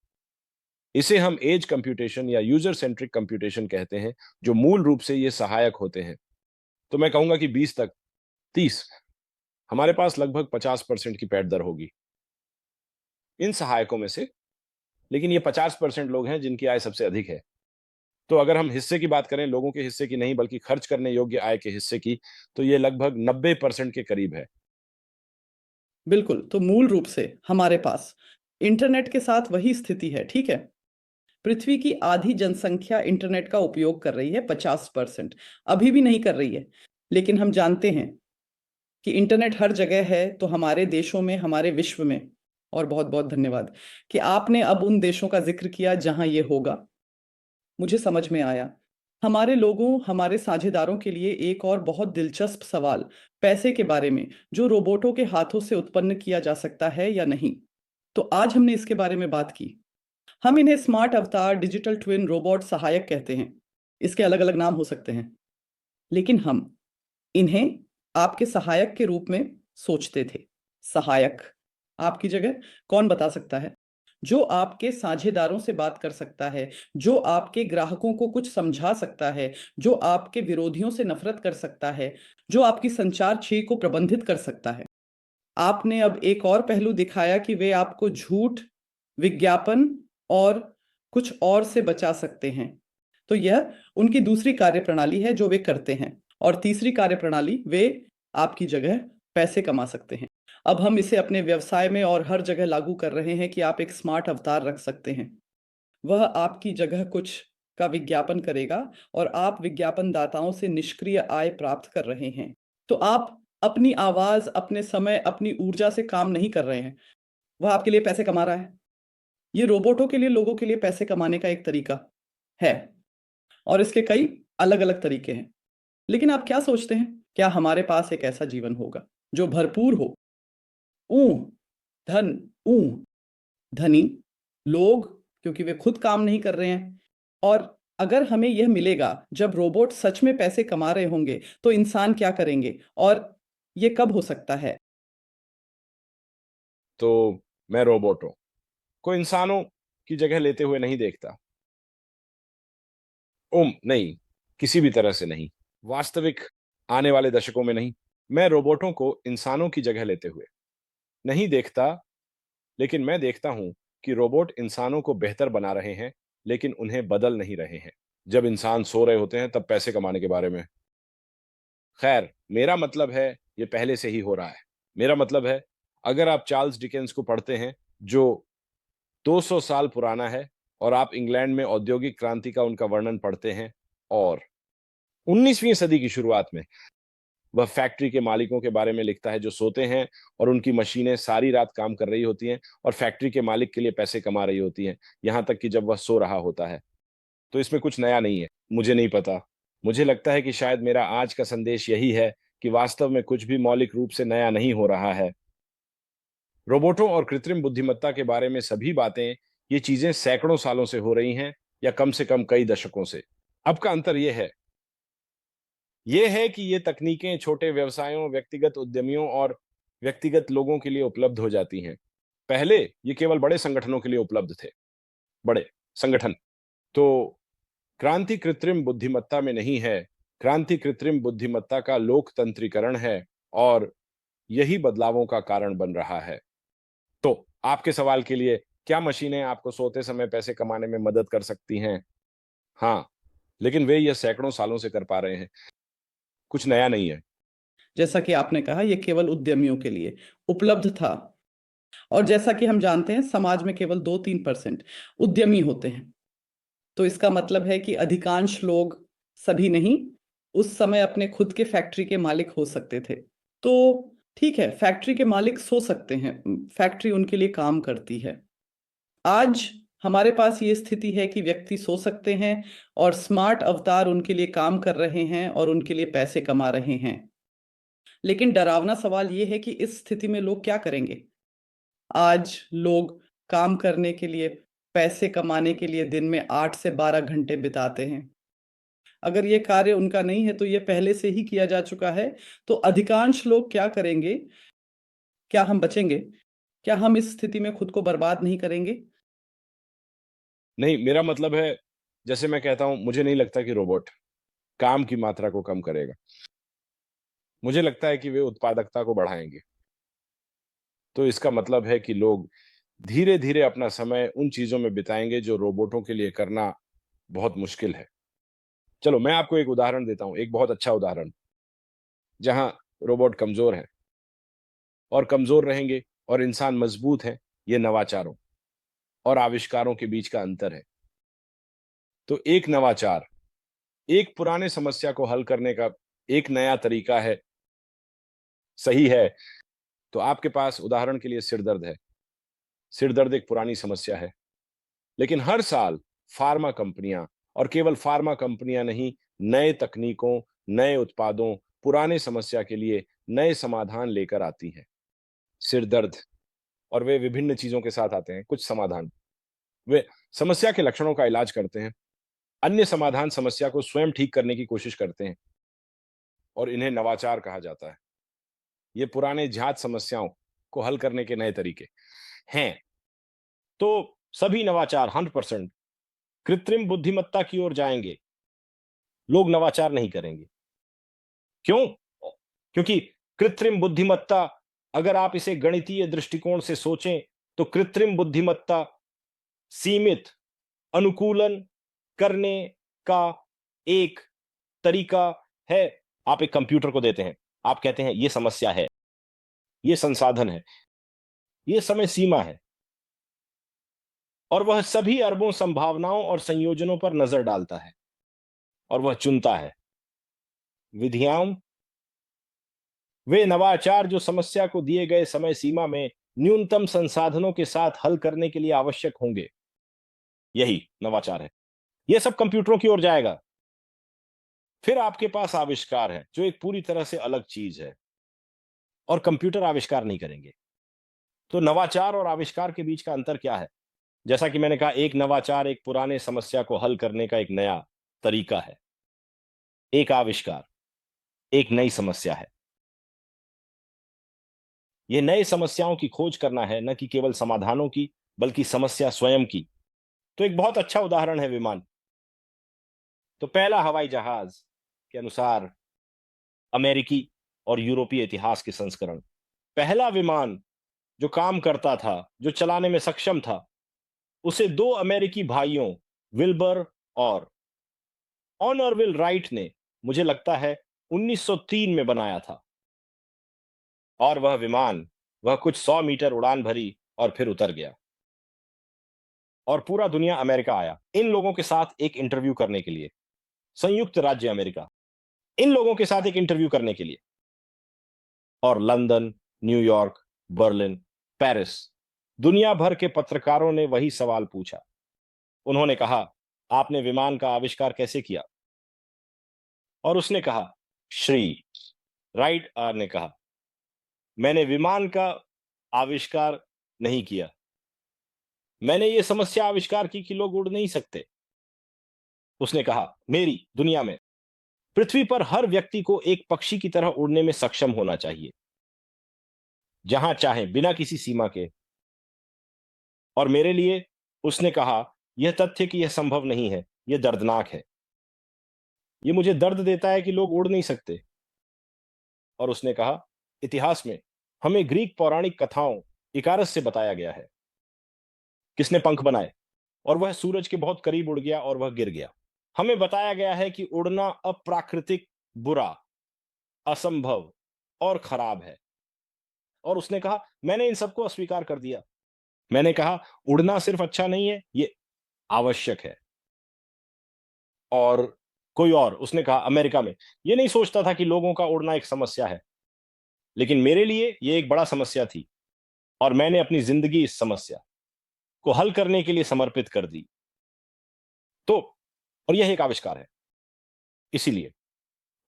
इसे हम एज कंप्यूटेशन या यूजर सेंट्रिक कंप्यूटेशन कहते हैं, जो मूल रूप से ये सहायक होते हैं। तो मैं कहूंगा कि 20 तक 30 हमारे पास लगभग 50% की पैठ दर होगी इन सहायकों में से। लेकिन ये 50% लोग हैं जिनकी आय सबसे अधिक है। तो अगर हम हिस्से की बात करें, लोगों के हिस्से की नहीं बल्कि खर्च करने योग्य आय के हिस्से की, तो ये लगभग 90% के करीब है। बिल्कुल, तो मूल रूप से हमारे पास इंटरनेट के साथ वही स्थिति है, ठीक है? पृथ्वी की आधी जनसंख्या इंटरनेट का उपयोग कर रही है, 50%। अभी भी नहीं कर रही है, लेकिन हम जानते हैं कि इंटरनेट हर जगह है, तो हमारे देशों में, हमारे विश्व में। और बहुत बहुत धन्यवाद कि आपने अब उन देशों का जिक्र किया जहां ये होगा। मुझे समझ में आया। हमारे लोगों, हमारे साझेदारों के लिए एक और बहुत दिलचस्प सवाल पैसे के बारे में, जो रोबोटों के हाथों से उत्पन्न किया जा सकता है या नहीं। तो आज हमने इसके बारे में बात की। हम इन्हें स्मार्ट अवतार, डिजिटल ट्विन, रोबोट सहायक कहते हैं। इसके अलग अलग नाम हो सकते हैं, लेकिन हम इन्हें आपके सहायक के रूप में सोचते थे। सहायक आपकी जगह कौन बता सकता है? जो आपके साझेदारों से बात कर सकता है, जो आपके ग्राहकों को कुछ समझा सकता है, जो आपके विरोधियों से नफरत कर सकता है, जो आपकी संचार छवि को प्रबंधित कर सकता है। आपने अब एक और पहलू दिखाया कि वे आपको झूठ, विज्ञापन और कुछ और से बचा सकते हैं। तो यह उनकी दूसरी कार्यप्रणाली है जो वे करते हैं, और तीसरी कार्यप्रणाली, वे आपकी जगह पैसे कमा सकते हैं। अब हम इसे अपने व्यवसाय में और हर जगह लागू कर रहे हैं कि आप एक स्मार्ट अवतार रख सकते हैं। वह आपकी जगह कुछ का विज्ञापन करेगा और आप विज्ञापनदाताओं से निष्क्रिय आय प्राप्त कर रहे हैं। तो आप अपनी आवाज, अपने समय, अपनी ऊर्जा से काम नहीं कर रहे हैं, वह आपके लिए पैसे कमा रहा है। ये रोबोटों के लिए, लोगों के लिए पैसे कमाने का एक तरीका है, और इसके कई अलग अलग तरीके हैं। लेकिन आप क्या सोचते हैं, क्या हमारे पास एक ऐसा जीवन होगा जो भरपूर हो? ऊह धन, ऊह धनी लोग, क्योंकि वे खुद काम नहीं कर रहे हैं। और अगर हमें यह मिलेगा जब रोबोट सच में पैसे कमा रहे होंगे, तो इंसान क्या करेंगे और ये कब हो सकता है? तो मैं रोबोटों को इंसानों की जगह लेते हुए नहीं देखता। नहीं, किसी भी तरह से नहीं, वास्तविक आने वाले दशकों में नहीं। मैं रोबोटों को इंसानों की जगह लेते हुए नहीं देखता, लेकिन मैं देखता हूं कि रोबोट इंसानों को बेहतर बना रहे हैं, लेकिन उन्हें बदल नहीं रहे हैं। जब इंसान सो रहे होते हैं तब पैसे कमाने के बारे में। खैर, मेरा मतलब है ये पहले से ही हो रहा है। मेरा मतलब है, अगर आप चार्ल्स डिकेंस को पढ़ते हैं, जो 200 साल पुराना है, और आप इंग्लैंड में औद्योगिक क्रांति का उनका वर्णन पढ़ते हैं, और 19वीं सदी की शुरुआत में वह फैक्ट्री के मालिकों के बारे में लिखता है जो सोते हैं और उनकी मशीनें सारी रात काम कर रही होती हैं और फैक्ट्री के मालिक के लिए पैसे कमा रही होती हैं, यहां तक कि जब वह सो रहा होता है। तो इसमें कुछ नया नहीं है। मुझे नहीं पता। मुझे लगता है कि शायद मेरा आज का संदेश यही है कि वास्तव में कुछ भी मौलिक रूप से नया नहीं हो रहा है। रोबोटों और कृत्रिम बुद्धिमत्ता के बारे में सभी बातें, ये चीजें सैकड़ों सालों से हो रही हैं या कम से कम कई दशकों से। अब का अंतर यह है कि ये तकनीकें छोटे व्यवसायों, व्यक्तिगत उद्यमियों और व्यक्तिगत लोगों के लिए उपलब्ध हो जाती हैं। पहले ये केवल बड़े संगठनों के लिए उपलब्ध थे, बड़े संगठन। तो क्रांति कृत्रिम बुद्धिमत्ता में नहीं है, क्रांति कृत्रिम बुद्धिमत्ता का लोकतंत्रीकरण है और यही बदलावों का कारण बन रहा है। तो आपके सवाल के लिए, क्या मशीनें आपको सोते समय पैसे कमाने में मदद कर सकती हैं? हाँ, लेकिन वे यह सैकड़ों सालों से कर पा रहे हैं। कुछ नया नहीं है। जैसा कि आपने कहा, ये केवल उद्यमियों के लिए उपलब्ध था। और जैसा कि हम जानते हैं, समाज में केवल 2-3% उद्यमी होते हैं। तो इसका मतलब है कि अधिकांश लोग, सभी नहीं, उस समय अपने खुद के फैक्ट्री के मालिक हो सकते थे। तो ठीक है, फैक्ट्री के मालिक सो सकते हैं, फैक्ट्री उनके लिए काम करती है। आज हमारे पास ये स्थिति है कि व्यक्ति सो सकते हैं और स्मार्ट अवतार उनके लिए काम कर रहे हैं और उनके लिए पैसे कमा रहे हैं। लेकिन डरावना सवाल ये है कि इस स्थिति में लोग क्या करेंगे? आज लोग काम करने के लिए, पैसे कमाने के लिए दिन में 8 से 12 घंटे बिताते हैं। अगर ये कार्य उनका नहीं है तो ये पहले से ही किया जा चुका है। तो अधिकांश लोग क्या करेंगे? क्या हम बचेंगे? क्या हम इस स्थिति में खुद को बर्बाद नहीं करेंगे? नहीं, मेरा मतलब है, जैसे मैं कहता हूं, मुझे नहीं लगता कि रोबोट काम की मात्रा को कम करेगा। मुझे लगता है कि वे उत्पादकता को बढ़ाएंगे। तो इसका मतलब है कि लोग धीरे धीरे अपना समय उन चीजों में बिताएंगे जो रोबोटों के लिए करना बहुत मुश्किल है। चलो मैं आपको एक उदाहरण देता हूं, एक बहुत अच्छा उदाहरण, जहां रोबोट कमजोर है और कमजोर रहेंगे और इंसान मजबूत है। ये नवाचारों और आविष्कारों के बीच का अंतर है। तो एक नवाचार एक पुराने समस्या को हल करने का एक नया तरीका है, सही है। तो आपके पास उदाहरण के लिए सिर दर्द है। सिर दर्द एक पुरानी समस्या है, लेकिन हर साल फार्मा कंपनियां, और केवल फार्मा कंपनियां नहीं, नए तकनीकों, नए उत्पादों, पुराने समस्या के लिए नए समाधान लेकर आती हैं। सिर दर्द, और वे विभिन्न चीजों के साथ आते हैं। कुछ समाधान वे समस्या के लक्षणों का इलाज करते हैं, अन्य समाधान समस्या को स्वयं ठीक करने की कोशिश करते हैं, और इन्हें नवाचार कहा जाता है। ये पुराने ज्ञात समस्याओं को हल करने के नए तरीके हैं। तो सभी नवाचार 100% कृत्रिम बुद्धिमत्ता की ओर जाएंगे। लोग नवाचार नहीं करेंगे। क्यों? क्योंकि कृत्रिम बुद्धिमत्ता, अगर आप इसे गणितीय दृष्टिकोण से सोचें, तो कृत्रिम बुद्धिमत्ता सीमित अनुकूलन करने का एक तरीका है। आप एक कंप्यूटर को देते हैं, आप कहते हैं ये समस्या है, ये संसाधन है, ये समय सीमा है, और वह सभी अरबों संभावनाओं और संयोजनों पर नजर डालता है और वह चुनता है। विधियां, वे नवाचार जो समस्या को दिए गए समय सीमा में न्यूनतम संसाधनों के साथ हल करने के लिए आवश्यक होंगे, यही नवाचार है। यह सब कंप्यूटरों की ओर जाएगा। फिर आपके पास आविष्कार है, जो एक पूरी तरह से अलग चीज है, और कंप्यूटर आविष्कार नहीं करेंगे। तो नवाचार और आविष्कार के बीच का अंतर क्या है? जैसा कि मैंने कहा, एक नवाचार एक पुराने समस्या को हल करने का एक नया तरीका है। एक आविष्कार एक नई समस्या है। यह नए समस्याओं की खोज करना है, न कि केवल समाधानों की, बल्कि समस्या स्वयं की। तो एक बहुत अच्छा उदाहरण है विमान। तो पहला हवाई जहाज के अनुसार अमेरिकी और यूरोपीय इतिहास के संस्करण, पहला विमान जो काम करता था, जो चलाने में सक्षम था, उसे दो अमेरिकी भाइयों विल्बर और ऑनरविल राइट ने, मुझे लगता है 1903 में बनाया था। और वह कुछ 100 मीटर उड़ान भरी और फिर उतर गया, और पूरा दुनिया अमेरिका आया इन लोगों के साथ एक इंटरव्यू करने के लिए। संयुक्त राज्य अमेरिका, इन लोगों के साथ एक इंटरव्यू करने के लिए। और लंदन, न्यूयॉर्क, बर्लिन, पेरिस, दुनिया भर के पत्रकारों ने वही सवाल पूछा। उन्होंने कहा, आपने विमान का आविष्कार कैसे किया? और उसने कहा, श्री राइट आर ने कहा, मैंने विमान का आविष्कार नहीं किया, मैंने ये समस्या आविष्कार की कि लोग उड़ नहीं सकते। उसने कहा, मेरी दुनिया में पृथ्वी पर हर व्यक्ति को एक पक्षी की तरह उड़ने में सक्षम होना चाहिए, जहां चाहे, बिना किसी सीमा के। और मेरे लिए, उसने कहा, यह तथ्य कि यह संभव नहीं है, यह दर्दनाक है। ये मुझे दर्द देता है कि लोग उड़ नहीं सकते। और उसने कहा, इतिहास में हमें ग्रीक पौराणिक कथाओं इकारस से बताया गया है, किसने पंख बनाए और वह सूरज के बहुत करीब उड़ गया और वह गिर गया। हमें बताया गया है कि उड़ना अप्राकृतिक, बुरा, असंभव और खराब है। और उसने कहा, मैंने इन सबको अस्वीकार कर दिया। मैंने कहा, उड़ना सिर्फ अच्छा नहीं है, ये आवश्यक है। और कोई और, उसने कहा, अमेरिका में ये नहीं सोचता था कि लोगों का उड़ना एक समस्या है, लेकिन मेरे लिए ये एक बड़ा समस्या थी, और मैंने अपनी जिंदगी इस समस्या को हल करने के लिए समर्पित कर दी। तो और यह एक आविष्कार है। इसीलिए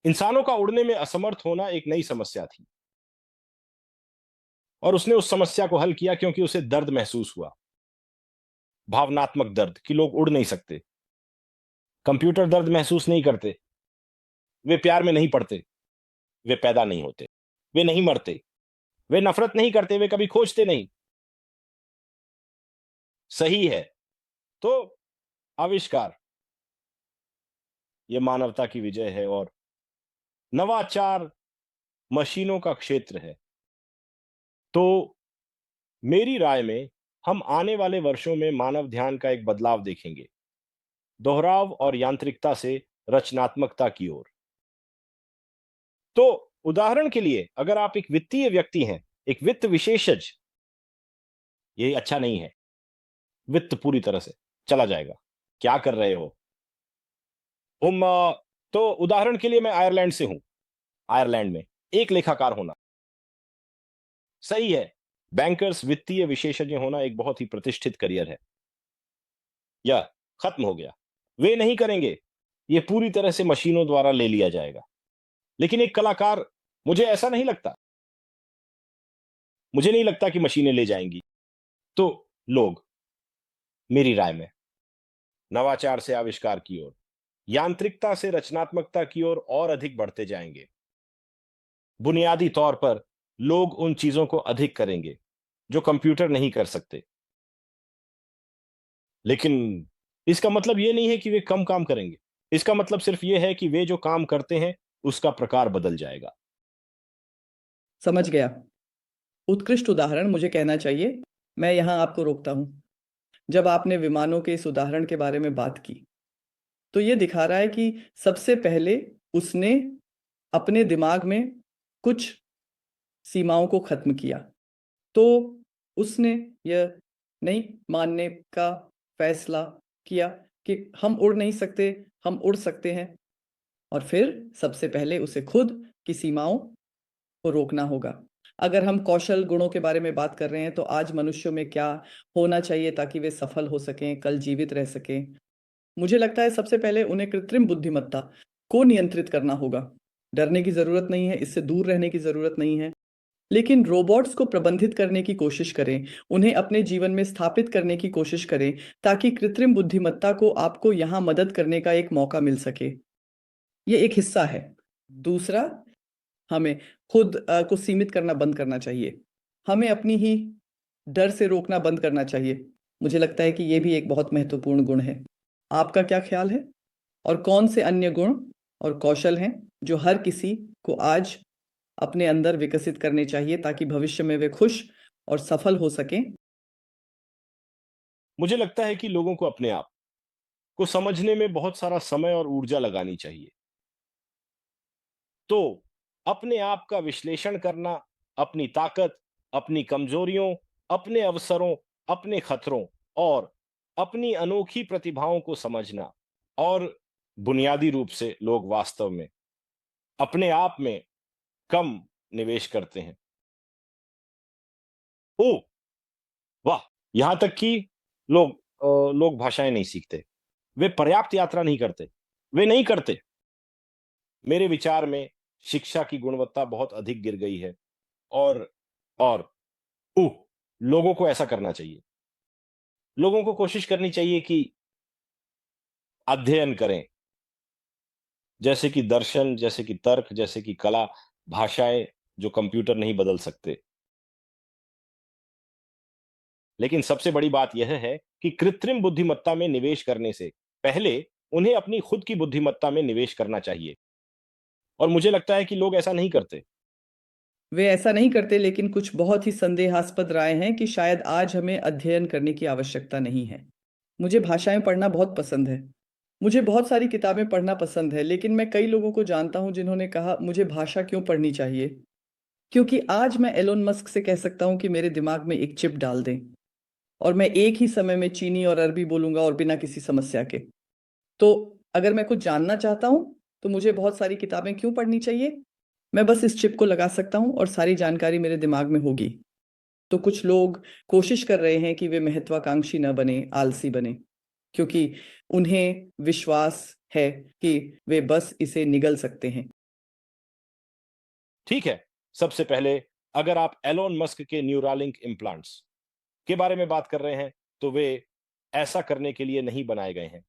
इंसानों का उड़ने में असमर्थ होना एक नई समस्या थी, और उसने उस समस्या को हल किया क्योंकि उसे दर्द महसूस हुआ, भावनात्मक दर्द, कि लोग उड़ नहीं सकते। कंप्यूटर दर्द महसूस नहीं करते, वे प्यार में नहीं पड़ते, वे पैदा नहीं होते, वे नहीं मरते, वे नफरत नहीं करते, वे कभी खोजते नहीं। सही है। तो आविष्कार, यह मानवता की विजय है, और नवाचार मशीनों का क्षेत्र है। तो मेरी राय में हम आने वाले वर्षों में मानव ध्यान का एक बदलाव देखेंगे, दोहराव और यांत्रिकता से रचनात्मकता की ओर। तो उदाहरण के लिए, अगर आप एक वित्तीय व्यक्ति हैं, एक वित्त विशेषज्ञ, ये अच्छा नहीं है, वित्त पूरी तरह से चला जाएगा, क्या कर रहे हो तुम? तो उदाहरण के लिए, मैं आयरलैंड से हूं। आयरलैंड में एक लेखाकार होना सही है। बैंकर्स, वित्तीय विशेषज्ञ होना एक बहुत ही प्रतिष्ठित करियर है। यह खत्म हो गया, वे नहीं करेंगे, ये पूरी तरह से मशीनों द्वारा ले लिया जाएगा। लेकिन एक कलाकार, मुझे ऐसा नहीं लगता, मुझे नहीं लगता कि मशीनें ले जाएंगी। तो लोग, मेरी राय में, नवाचार से आविष्कार की ओर, यांत्रिकता से रचनात्मकता की ओर और अधिक बढ़ते जाएंगे। बुनियादी तौर पर लोग उन चीजों को अधिक करेंगे जो कंप्यूटर नहीं कर सकते। लेकिन इसका मतलब यह नहीं है कि वे कम काम करेंगे। इसका मतलब सिर्फ यह है कि वे जो काम करते हैं उसका प्रकार बदल जाएगा। समझ गया। उत्कृष्ट उदाहरण मुझे कहना चाहिए। मैं यहाँ आपको रोकता हूँ। जब आपने विमानों के इस उदाहरण के बारे में बात की, तो ये दिखा रहा है कि सबसे पहले उसने अपने दिमाग में कुछ सीमाओं को खत्म किया। तो उसने यह नहीं मानने का फैसला किया कि हम उड़ नहीं सकते, हम उड़ सकते हैं। और फिर सबसे पहले उसे खुद की सीमाओं को रोकना होगा। अगर हम कौशल गुणों के बारे में बात कर रहे हैं, तो आज मनुष्यों में क्या होना चाहिए ताकि वे सफल हो सकें, कल जीवित रह सकें? मुझे लगता है सबसे पहले उन्हें कृत्रिम बुद्धिमत्ता को नियंत्रित करना होगा। डरने की जरूरत नहीं है, इससे दूर रहने की जरूरत नहीं है। लेकिन रोबोट्स को प्रबंधित करने की कोशिश करें, उन्हें अपने जीवन में स्थापित करने की कोशिश करें, ताकि कृत्रिम बुद्धिमत्ता को आपको यहाँ मदद करने का एक मौका मिल सके। ये एक हिस्सा है। दूसरा, हमें खुद को सीमित करना बंद करना चाहिए। हमें अपनी ही डर से रोकना बंद करना चाहिए। मुझे लगता है कि ये भी एक बहुत महत्वपूर्ण गुण है। आपका क्या ख्याल है? और कौन से अन्य गुण और कौशल हैं जो हर किसी को आज अपने अंदर विकसित करने चाहिए ताकि भविष्य में वे खुश और सफल हो सकें? मुझे लगता है कि लोगों को अपने आप को समझने में बहुत सारा समय और ऊर्जा लगानी चाहिए। तो अपने आप का विश्लेषण करना, अपनी ताकत, अपनी कमजोरियों, अपने अवसरों, अपने खतरों और अपनी अनोखी प्रतिभाओं को समझना। और बुनियादी रूप से लोग वास्तव में अपने आप में कम निवेश करते हैं। ओ वाह! यहां तक कि लोग भाषाएं नहीं सीखते। वे पर्याप्त यात्रा नहीं करते, वे नहीं करते। मेरे विचार में शिक्षा की गुणवत्ता बहुत अधिक गिर गई है और और उह लोगों को ऐसा करना चाहिए। लोगों को कोशिश करनी चाहिए कि अध्ययन करें, जैसे कि दर्शन, जैसे कि तर्क, जैसे कि कला, भाषाएं जो कंप्यूटर नहीं बदल सकते। लेकिन सबसे बड़ी बात यह है कि कृत्रिम बुद्धिमत्ता में निवेश करने से पहले उन्हें अपनी खुद की बुद्धिमत्ता में निवेश करना चाहिए और मुझे लगता है कि लोग ऐसा नहीं करते। वे ऐसा नहीं करते, लेकिन कुछ बहुत ही संदेहास्पद राय हैं कि शायद आज हमें अध्ययन करने की आवश्यकता नहीं है। मुझे भाषाएं पढ़ना बहुत पसंद है। मुझे बहुत सारी किताबें पढ़ना पसंद है, लेकिन मैं कई लोगों को जानता हूं जिन्होंने कहा मुझे भाषा क्यों पढ़नी चाहिए, क्योंकि आज मैं एलोन मस्क से कह सकता हूं कि मेरे दिमाग में एक चिप डाल दें और मैं एक ही समय में चीनी और अरबी बोलूंगा और बिना किसी समस्या के। तो अगर मैं कुछ जानना चाहता हूं तो मुझे बहुत सारी किताबें क्यों पढ़नी चाहिए? मैं बस इस चिप को लगा सकता हूं और सारी जानकारी मेरे दिमाग में होगी। तो कुछ लोग कोशिश कर रहे हैं कि वे महत्वाकांक्षी न बने, आलसी बने, क्योंकि उन्हें विश्वास है कि वे बस इसे निगल सकते हैं। ठीक है, सबसे पहले अगर आप एलोन मस्क के न्यूरालिंक इम्प्लांट्स के बारे में बात कर रहे हैं, तो वे ऐसा करने के लिए नहीं बनाए गए हैं,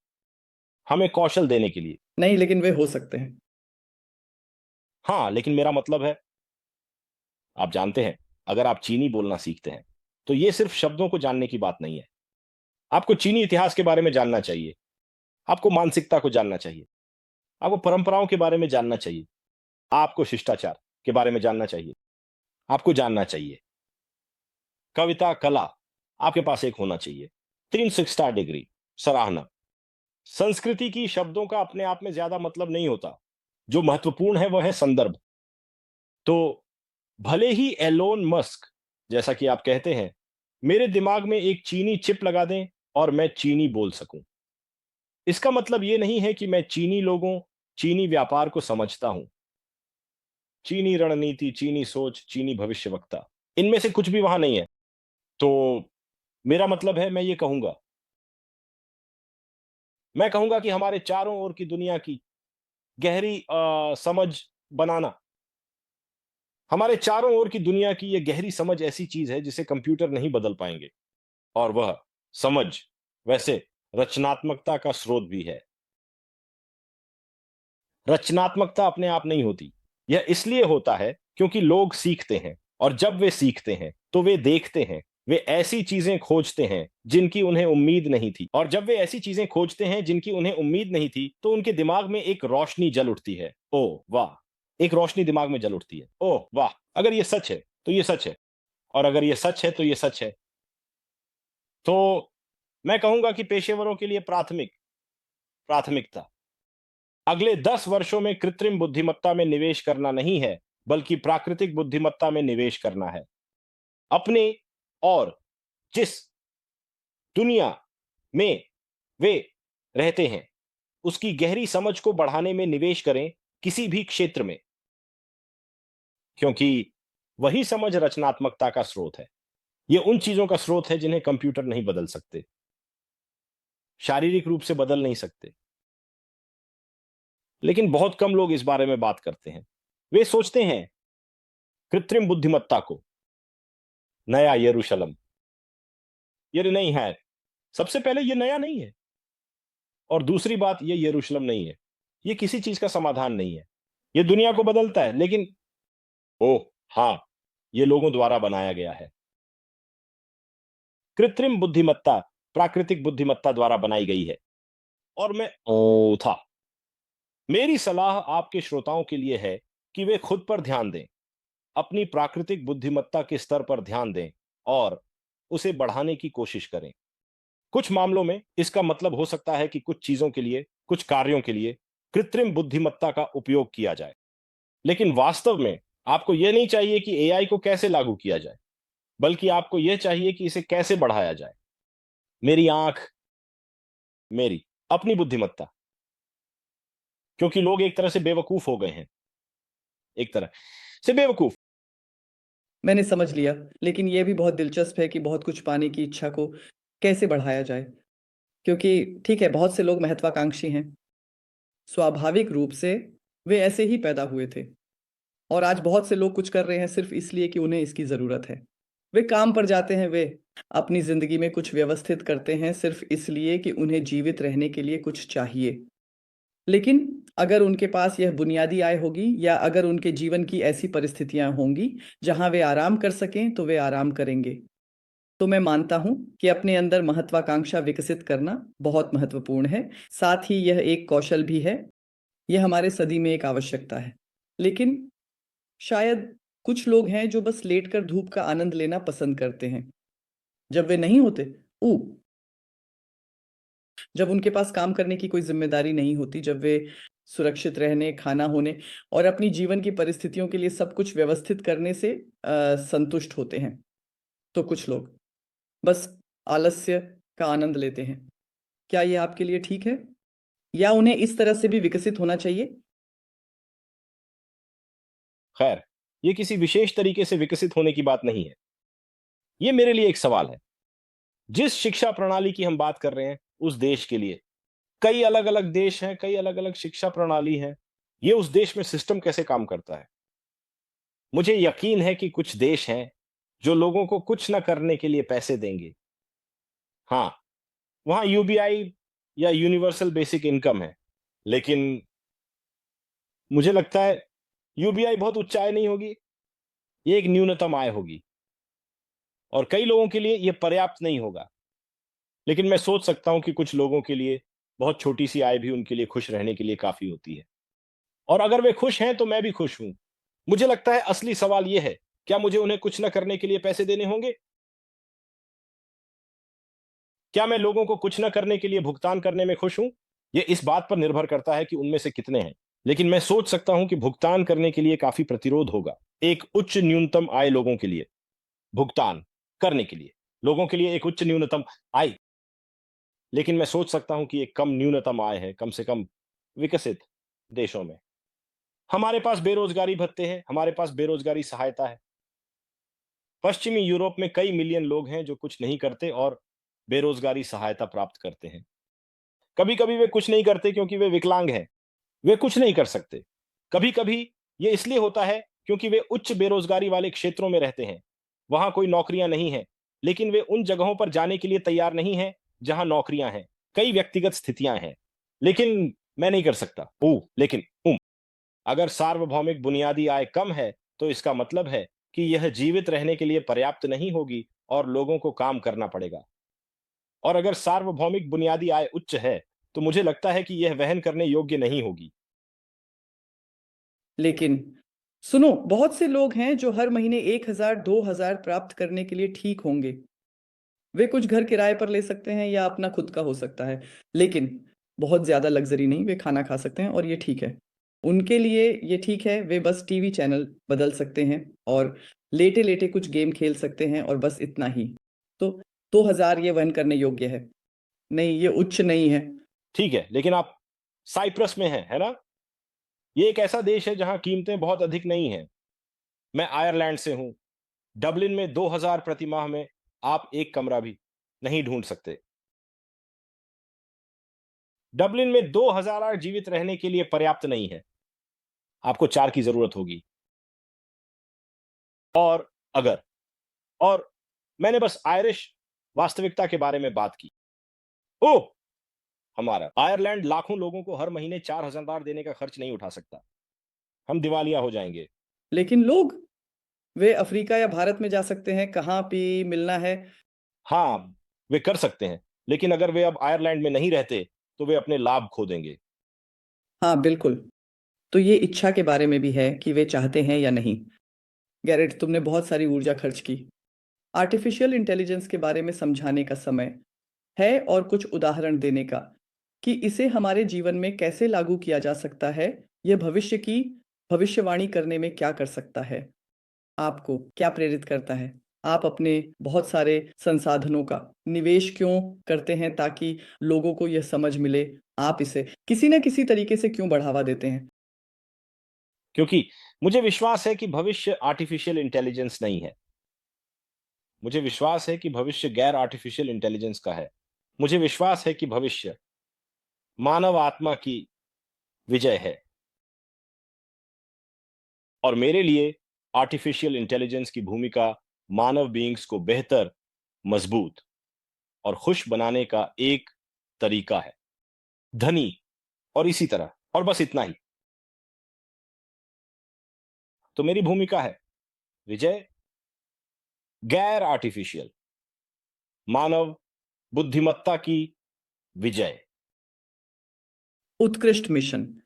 हमें कौशल देने के लिए। नहीं, लेकिन वे हो सकते हैं। हाँ, लेकिन मेरा मतलब है, आप जानते हैं, अगर आप चीनी बोलना सीखते हैं, तो ये सिर्फ शब्दों को जानने की बात नहीं है। आपको चीनी इतिहास के बारे में जानना चाहिए, आपको मानसिकता को जानना चाहिए, आपको परंपराओं के बारे में जानना चाहिए, आपको शिष्टाचार के बारे में जानना चाहिए, आपको जानना चाहिए। कविता, कला आपके पास एक होना चाहिए। 360 डिग्री, सराहना। संस्कृति की शब्दों का अपने आप में ज्यादा मतलब नहीं होता, जो महत्वपूर्ण है वह है संदर्भ। तो भले ही एलोन मस्क, जैसा कि आप कहते हैं, मेरे दिमाग में एक चीनी चिप लगा दें और मैं चीनी बोल सकूं, इसका मतलब यह नहीं है कि मैं चीनी लोगों, चीनी व्यापार को समझता हूं। चीनी रणनीति, चीनी सोच, चीनी भविष्यवक्ता, इनमें से कुछ भी वहां नहीं है। तो मेरा मतलब है, मैं कहूंगा कि हमारे चारों ओर की दुनिया की गहरी समझ बनाना, हमारे चारों ओर की दुनिया की यह गहरी समझ ऐसी चीज है जिसे कंप्यूटर नहीं बदल पाएंगे। और वह समझ वैसे रचनात्मकता का स्रोत भी है। रचनात्मकता अपने आप नहीं होती, यह इसलिए होता है क्योंकि लोग सीखते हैं, और जब वे सीखते हैं तो वे देखते हैं, वे ऐसी चीजें खोजते हैं जिनकी उन्हें उम्मीद नहीं थी, और जब वे ऐसी चीजें खोजते हैं जिनकी उन्हें उम्मीद नहीं थी, तो उनके दिमाग में एक रोशनी जल उठती है। ओह वाह, एक रोशनी दिमाग में जल उठती है। ओह वाह, अगर ये सच है तो ये सच है, और अगर ये सच है तो ये सच है। तो मैं कहूंगा कि पेशेवरों के लिए प्राथमिकता अगले 10 वर्षों में कृत्रिम बुद्धिमत्ता में निवेश करना नहीं है, बल्कि प्राकृतिक बुद्धिमत्ता में निवेश करना है। अपने और जिस दुनिया में वे रहते हैं, उसकी गहरी समझ को बढ़ाने में निवेश करें, किसी भी क्षेत्र में, क्योंकि वही समझ रचनात्मकता का स्रोत है। ये उन चीजों का स्रोत है जिन्हें कंप्यूटर नहीं बदल सकते, शारीरिक रूप से बदल नहीं सकते। लेकिन बहुत कम लोग इस बारे में बात करते हैं। वे सोचते हैं कृत्रिम बुद्धिमत्ता को नया यरूशलेम। ये नहीं है, सबसे पहले ये नया नहीं है, और दूसरी बात, ये यरूशलेम नहीं है, ये किसी चीज का समाधान नहीं है। ये दुनिया को बदलता है, लेकिन ओह हाँ, ये लोगों द्वारा बनाया गया है। कृत्रिम बुद्धिमत्ता प्राकृतिक बुद्धिमत्ता द्वारा बनाई गई है। और मैं ओ था मेरी सलाह आपके श्रोताओं के लिए है कि वे खुद पर ध्यान दें, अपनी प्राकृतिक बुद्धिमत्ता के स्तर पर ध्यान दें और उसे बढ़ाने की कोशिश करें। कुछ मामलों में इसका मतलब हो सकता है कि कुछ चीजों के लिए, कुछ कार्यों के लिए कृत्रिम बुद्धिमत्ता का उपयोग किया जाए, लेकिन वास्तव में आपको यह नहीं चाहिए कि एआई को कैसे लागू किया जाए, बल्कि आपको यह चाहिए कि इसे कैसे बढ़ाया जाए। मेरी आंख, मेरी अपनी बुद्धिमत्ता, क्योंकि लोग एक तरह से बेवकूफ हो गए हैं, एक तरह से बेवकूफ। मैंने समझ लिया, लेकिन यह भी बहुत दिलचस्प है कि बहुत कुछ पाने की इच्छा को कैसे बढ़ाया जाए। क्योंकि ठीक है, बहुत से लोग महत्वाकांक्षी हैं, स्वाभाविक रूप से वे ऐसे ही पैदा हुए थे। और आज बहुत से लोग कुछ कर रहे हैं सिर्फ इसलिए कि उन्हें इसकी ज़रूरत है। वे काम पर जाते हैं, वे अपनी ज़िंदगी में कुछ व्यवस्थित करते हैं सिर्फ इसलिए कि उन्हें जीवित रहने के लिए कुछ चाहिए। लेकिन अगर उनके पास यह बुनियादी आय होगी या अगर उनके जीवन की ऐसी परिस्थितियां होंगी जहां वे आराम कर सकें तो वे आराम करेंगे। तो मैं मानता हूं कि अपने अंदर महत्वाकांक्षा विकसित करना बहुत महत्वपूर्ण है। साथ ही यह एक कौशल भी है। यह हमारे सदी में एक आवश्यकता है। लेकिन शायद कुछ लोग हैं जो बस लेटकर धूप का आनंद लेना पसंद करते हैं। जब वे नहीं होते, ऊ जब उनके पास काम करने की कोई ज़िम्मेदारी नहीं होती, जब वे सुरक्षित रहने, खाना होने और अपनी जीवन की परिस्थितियों के लिए सब कुछ व्यवस्थित करने से संतुष्ट होते हैं। तो कुछ लोग बस आलस्य का आनंद लेते हैं। क्या ये आपके लिए ठीक है? या उन्हें इस तरह से भी विकसित होना चाहिए? खैर, ये किसी विशेष तरीके से विकसित होने की बात नहीं है। ये मेरे लिए एक सवाल है। जिस शिक्षा प्रणाली की हम बात कर रहे हैं, उस देश के लिए कई अलग-अलग देश हैं, कई अलग-अलग शिक्षा प्रणाली है। ये उस देश में सिस्टम कैसे काम करता है? मुझे यकीन है कि कुछ देश हैं, जो लोगों को कुछ न करने के लिए पैसे देंगे। हाँ, वहाँ यूबीआई या यूनिवर्सल बेसिक इनकम है, लेकिन मुझे लगता है यूबीआई बहुत उच्च आय नहीं होगी, ये एक न्यूनतम आय होगी और कई लोगों के लिए ये पर्याप्त नहीं होगा। लेकिन मैं सोच सकता हूँ कि कुछ लोगों के लिए बहुत छोटी-सी आय भी उनके लिए खुश रहने के लिए काफ़ी होती है। और अगर वे खुश हैं, तो मैं भी खुश हूँ। मुझे लगता है असली सवाल ये है, क्या मुझे उन्हें कुछ न करने के लिए पैसे देने होंगे? क्या मैं लोगों को कुछ न करने के लिए भुगतान करने में खुश हूँ? ये इस बात पर निर्भर करता है कि उनमें से कितने हैं। लेकिन मैं सोच सकता हूँ कि भुगतान करने के लिए काफ़ी प्रतिरोध होगा। एक उच्च न्यूनतम आय लोगों के लिए, भुगतान करने के लिए, लोगों के लिए एक उच्च न्यूनतम आय। लेकिन मैं सोच सकता हूँ कि एक कम न्यूनतम आय है, कम से कम विकसित देशों में। हमारे पास बेरोज़गारी भत्ते हैं, हमारे पास बेरोज़गारी सहायता है। पश्चिमी यूरोप में कई मिलियन लोग हैं जो कुछ नहीं करते और बेरोज़गारी सहायता प्राप्त करते हैं। कभी-कभी वे कुछ नहीं करते क्योंकि वे विकलांग हैं, वे कुछ नहीं कर सकते। कभी-कभी ये इसलिए होता है क्योंकि वे उच्च बेरोज़गारी वाले क्षेत्रों में रहते हैं। वहाँ कोई नौकरियाँ नहीं हैं, लेकिन वे उन जगहों पर जाने के लिए तैयार नहीं हैं, जहाँ नौकरियाँ हैं। कई व्यक्तिगत स्थितियाँ हैं, लेकिन मैं नहीं कर सकता। लेकिन अगर सार्वभौमिक बुनियादी आय कम है, तो इसका मतलब है कि यह जीवित रहने के लिए पर्याप्त नहीं होगी और लोगों को काम करना पड़ेगा। और अगर सार्वभौमिक बुनियादी आय उच्च है, तो मुझे लगता है कि यह वहन करने योग्य नहीं होगी। लेकिन सुनो, बहुत से लोग हैं जो हर महीने 1000, 2000 प्राप्त करने के लिए ठीक होंगे। वे कुछ घर किराए पर ले सकते हैं या अपना खुद का हो सकता है, लेकिन बहुत ज़्यादा लग्ज़री नहीं, वे खाना खा सकते हैं और ये ठीक है। उनके लिए ये ठीक है, वे बस टीवी चैनल बदल सकते हैं और लेटे-लेटे कुछ गेम खेल सकते हैं और बस इतना ही। तो 2000 ये वहन करने योग्य है। नहीं, ये उच्च नहीं है। ठीक है, लेकिन आप साइप्रस में हैं, है ना? ये एक ऐसा देश है जहाँ कीमतें बहुत अधिक नहीं हैं। मैं आयरलैंड से हूँ। डबलिन में 2000 प्रति माह में आप एक कमरा भी नहीं ढूँढ सकते। डबलिन में 2000 जीवित रहने के लिए पर्याप्त नहीं है। आपको 4 की ज़रूरत होगी। और अगर और मैंने बस आयरिश वास्तविकता के बारे में बात की। ओह! हमारा आयरलैंड लाखों लोगों को हर महीने 4000 देने का खर्च नहीं उठा सकता। हम दिवालिया हो जाएँगे। लेकिन लोग, वे अफ्रीका या भारत में जा सकते हैं, कहाँ भी मिलना है। हाँ, वे कर सकते हैं, लेकिन अगर वे अब आयरलैंड में नहीं रहते, तो वे अपने लाभ खो देंगे। हाँ, बिल्कुल। तो ये इच्छा के बारे में भी है कि वे चाहते हैं या नहीं। गैरेट, तुमने बहुत सारी ऊर्जा खर्च की। आर्टिफिशियल इंटेलिजेंस के बारे में समझाने का समय है और कुछ उदाहरण देने का कि इसे हमारे जीवन में कैसे लागू किया जा सकता है। यह भविष्य की भविष्यवाणी करने में क्या कर सकता है, आपको क्या प्रेरित करता है। आप अपने बहुत सारे संसाधनों का निवेश क्यों करते हैं ताकि लोगों को यह समझ मिले, आप इसे किसी न किसी तरीके से क्यों बढ़ावा देते हैं। क्योंकि मुझे विश्वास है कि भविष्य आर्टिफिशियल इंटेलिजेंस नहीं है। मुझे विश्वास है कि भविष्य गैर आर्टिफिशियल इंटेलिजेंस का है। मुझे विश्वास है कि भविष्य मानव आत्मा की विजय है और मेरे लिए आर्टिफिशियल इंटेलिजेंस की भूमिका मानव बीइंग्स को बेहतर, मजबूत और खुश बनाने का एक तरीका है। धनी और इसी तरह, और बस इतना ही। तो मेरी भूमिका है विजय, गैर आर्टिफिशियल मानव बुद्धिमत्ता की विजय। उत्कृष्ट मिशन।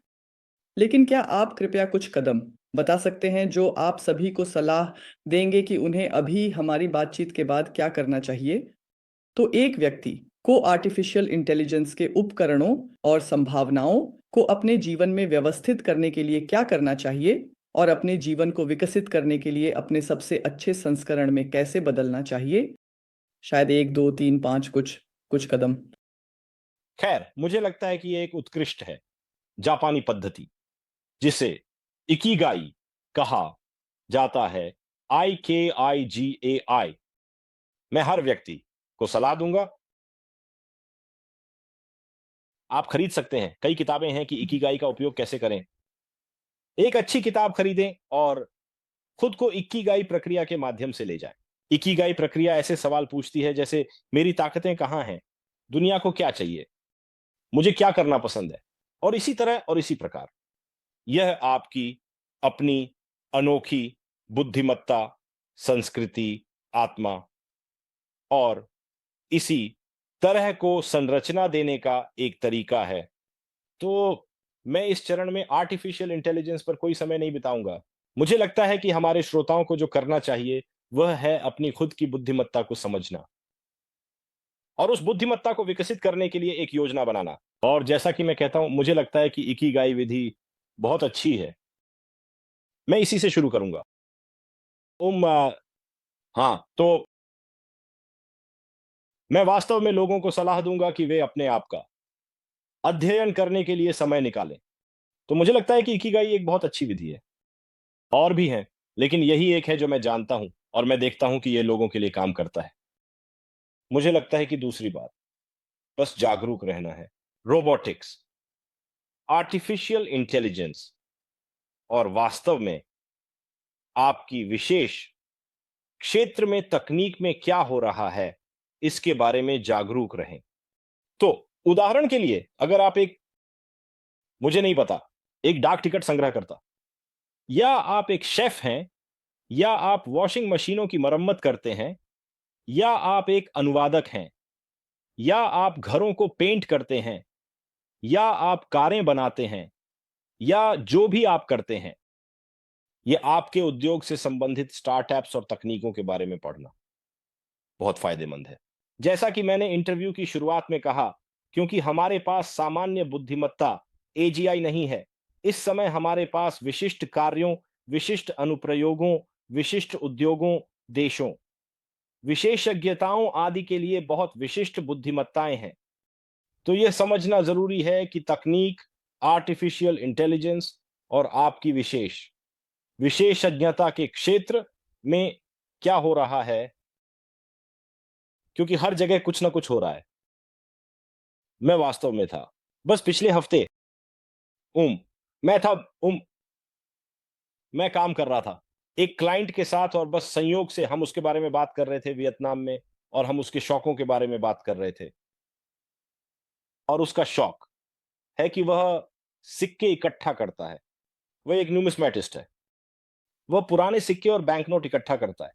लेकिन क्या आप कृपया कुछ कदम बता सकते हैं जो आप सभी को सलाह देंगे कि उन्हें अभी हमारी बातचीत के बाद क्या करना चाहिए? तो एक व्यक्ति को आर्टिफिशियल इंटेलिजेंस के उपकरणों और संभावनाओं को अपने जीवन में व्यवस्थित करने के लिए क्या करना चाहिए और अपने जीवन को विकसित करने के लिए अपने सबसे अच्छे संस्करण में कैसे बदलना चाहिए? शायद 1, 2, 3, 5 कुछ कदम। खैर, मुझे लगता है कि ये एक उत्कृष्ट है जापानी पद्धति जिसे इकिगाई कहा जाता है। IKIGAI। मैं हर व्यक्ति को सलाह दूंगा। आप खरीद सकते हैं, कई किताबें हैं कि इकिगाई का उपयोग कैसे करें। एक अच्छी किताब खरीदें और खुद को इकिगाई प्रक्रिया के माध्यम से ले जाएं। इकिगाई प्रक्रिया ऐसे सवाल पूछती है जैसे मेरी ताकतें कहां हैं, दुनिया को क्या चाहिए, मुझे क्या करना पसंद है, और इसी तरह और इसी प्रकार। यह आपकी अपनी अनोखी बुद्धिमत्ता, संस्कृति, आत्मा और इसी तरह को संरचना देने का एक तरीका है। तो मैं इस चरण में आर्टिफिशियल इंटेलिजेंस पर कोई समय नहीं बिताऊंगा। मुझे लगता है कि हमारे श्रोताओं को जो करना चाहिए वह है अपनी खुद की बुद्धिमत्ता को समझना और उस बुद्धिमत्ता को विकसित करने के लिए एक योजना बनाना। और जैसा कि मैं कहता हूं, मुझे लगता है कि इकिगाई विधि बहुत अच्छी है। मैं इसी से शुरू करूंगा। हाँ, तो मैं वास्तव में लोगों को सलाह दूंगा कि वे अपने आप का अध्ययन करने के लिए समय निकालें। तो मुझे लगता है कि इकिगाई एक बहुत अच्छी विधि है। और भी हैं, लेकिन यही एक है जो मैं जानता हूं और मैं देखता हूं कि ये लोगों के लिए काम करता है। मुझे लगता है कि दूसरी बात, बस जागरूक रहना है। रोबोटिक्स, आर्टिफिशियल इंटेलिजेंस और वास्तव में आपकी विशेष क्षेत्र में तकनीक में क्या हो रहा है, इसके बारे में जागरूक रहें। तो उदाहरण के लिए, अगर आप एक, मुझे नहीं पता, एक डाक टिकट संग्रह करता, या आप एक शेफ हैं, या आप वॉशिंग मशीनों की मरम्मत करते हैं, या आप एक अनुवादक हैं, या आप घरों को पेंट करते हैं, या आप कारें बनाते हैं, या जो भी आप करते हैं, ये आपके उद्योग से संबंधित स्टार्टअप्स और तकनीकों के बारे में पढ़ना बहुत फायदेमंद है। जैसा कि मैंने इंटरव्यू की शुरुआत में कहा, क्योंकि हमारे पास सामान्य बुद्धिमत्ता एजीआई नहीं है, इस समय हमारे पास विशिष्ट कार्यों, विशिष्ट अनुप्रयोगों, विशिष्ट उद्योगों, देशों, विशेषज्ञताओं आदि के लिए बहुत विशिष्ट बुद्धिमत्ताएं हैं। तो यह समझना जरूरी है कि तकनीक, आर्टिफिशियल इंटेलिजेंस और आपकी विशेषज्ञता के क्षेत्र में क्या हो रहा है, क्योंकि हर जगह कुछ ना कुछ हो रहा है। मैं वास्तव में था, बस पिछले हफ्ते उम, मैं था उम, मैं काम कर रहा था एक क्लाइंट के साथ और बस संयोग से हम उसके बारे में बात कर रहे थे वियतनाम में, और हम उसके शौकों के बारे में बात कर रहे थे। और उसका शौक है कि वह सिक्के इकट्ठा करता है। वह एक न्यूमिस्मेटिस्ट है। वह पुराने सिक्के और बैंक नोट इकट्ठा करता है।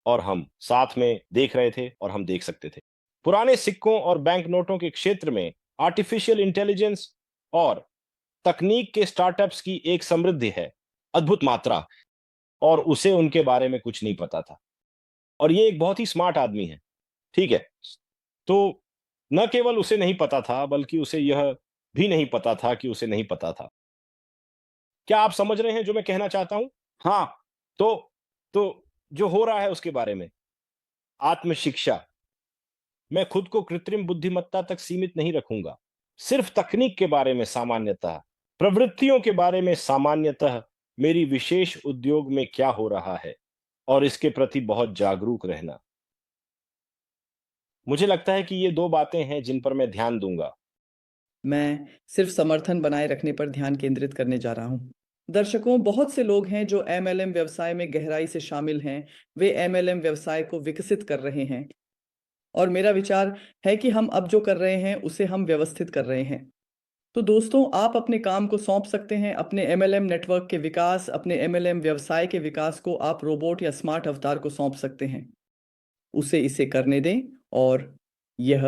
और हम साथ में देख रहे थे और हम देख सकते थे। पुराने सिक्कों और बैंक नोटों के क्षेत्र में आर्टिफिशियल इंटेलिजेंस और तकनीक के स्टार्टअप्स की एक समृद्धि है, अद्भुत मात्रा, और उसे उनके बारे में कुछ नहीं पता था। और ये एक बहुत ही स्मार्ट आदमी है, ठीक है? तो न केवल उसे नहीं पता था, बल्कि उसे यह भी नहीं पता था कि उसे नहीं पता था। क्या आप समझ रहे हैं जो मैं कहना चाहता हूं? हाँ, तो जो हो रहा है उसके बारे में। आत्म-शिक्षा। मैं खुद को कृत्रिम बुद्धिमत्ता तक सीमित नहीं रखूंगा। सिर्फ तकनीक के बारे में सामान्यतः, प्रवृत्तियों के बारे में सामान्यतः, मेरी विशेष उद्योग में क्या हो रहा है और इसके प्रति बहुत जागरूक रहना। मुझे लगता है कि ये दो बातें हैं जिन पर मैं ध्यान दूंगा। मैं सिर्फ समर्थन बनाए रखने पर ध्यान केंद्रित करने जा रहा हूँ। दर्शकों, बहुत से लोग हैं जो एमएलएम व्यवसाय में गहराई से शामिल हैं। वे एमएलएम व्यवसाय को विकसित कर रहे हैं और मेरा विचार है कि हम अब जो कर रहे हैं उसे हम व्यवस्थित कर रहे हैं। तो दोस्तों, आप अपने काम को सौंप सकते हैं। अपने एमएलएम नेटवर्क के विकास, अपने एमएलएम व्यवसाय के विकास को आप रोबोट या स्मार्ट अवतार को सौंप सकते हैं। उसे इसे करने दें और यह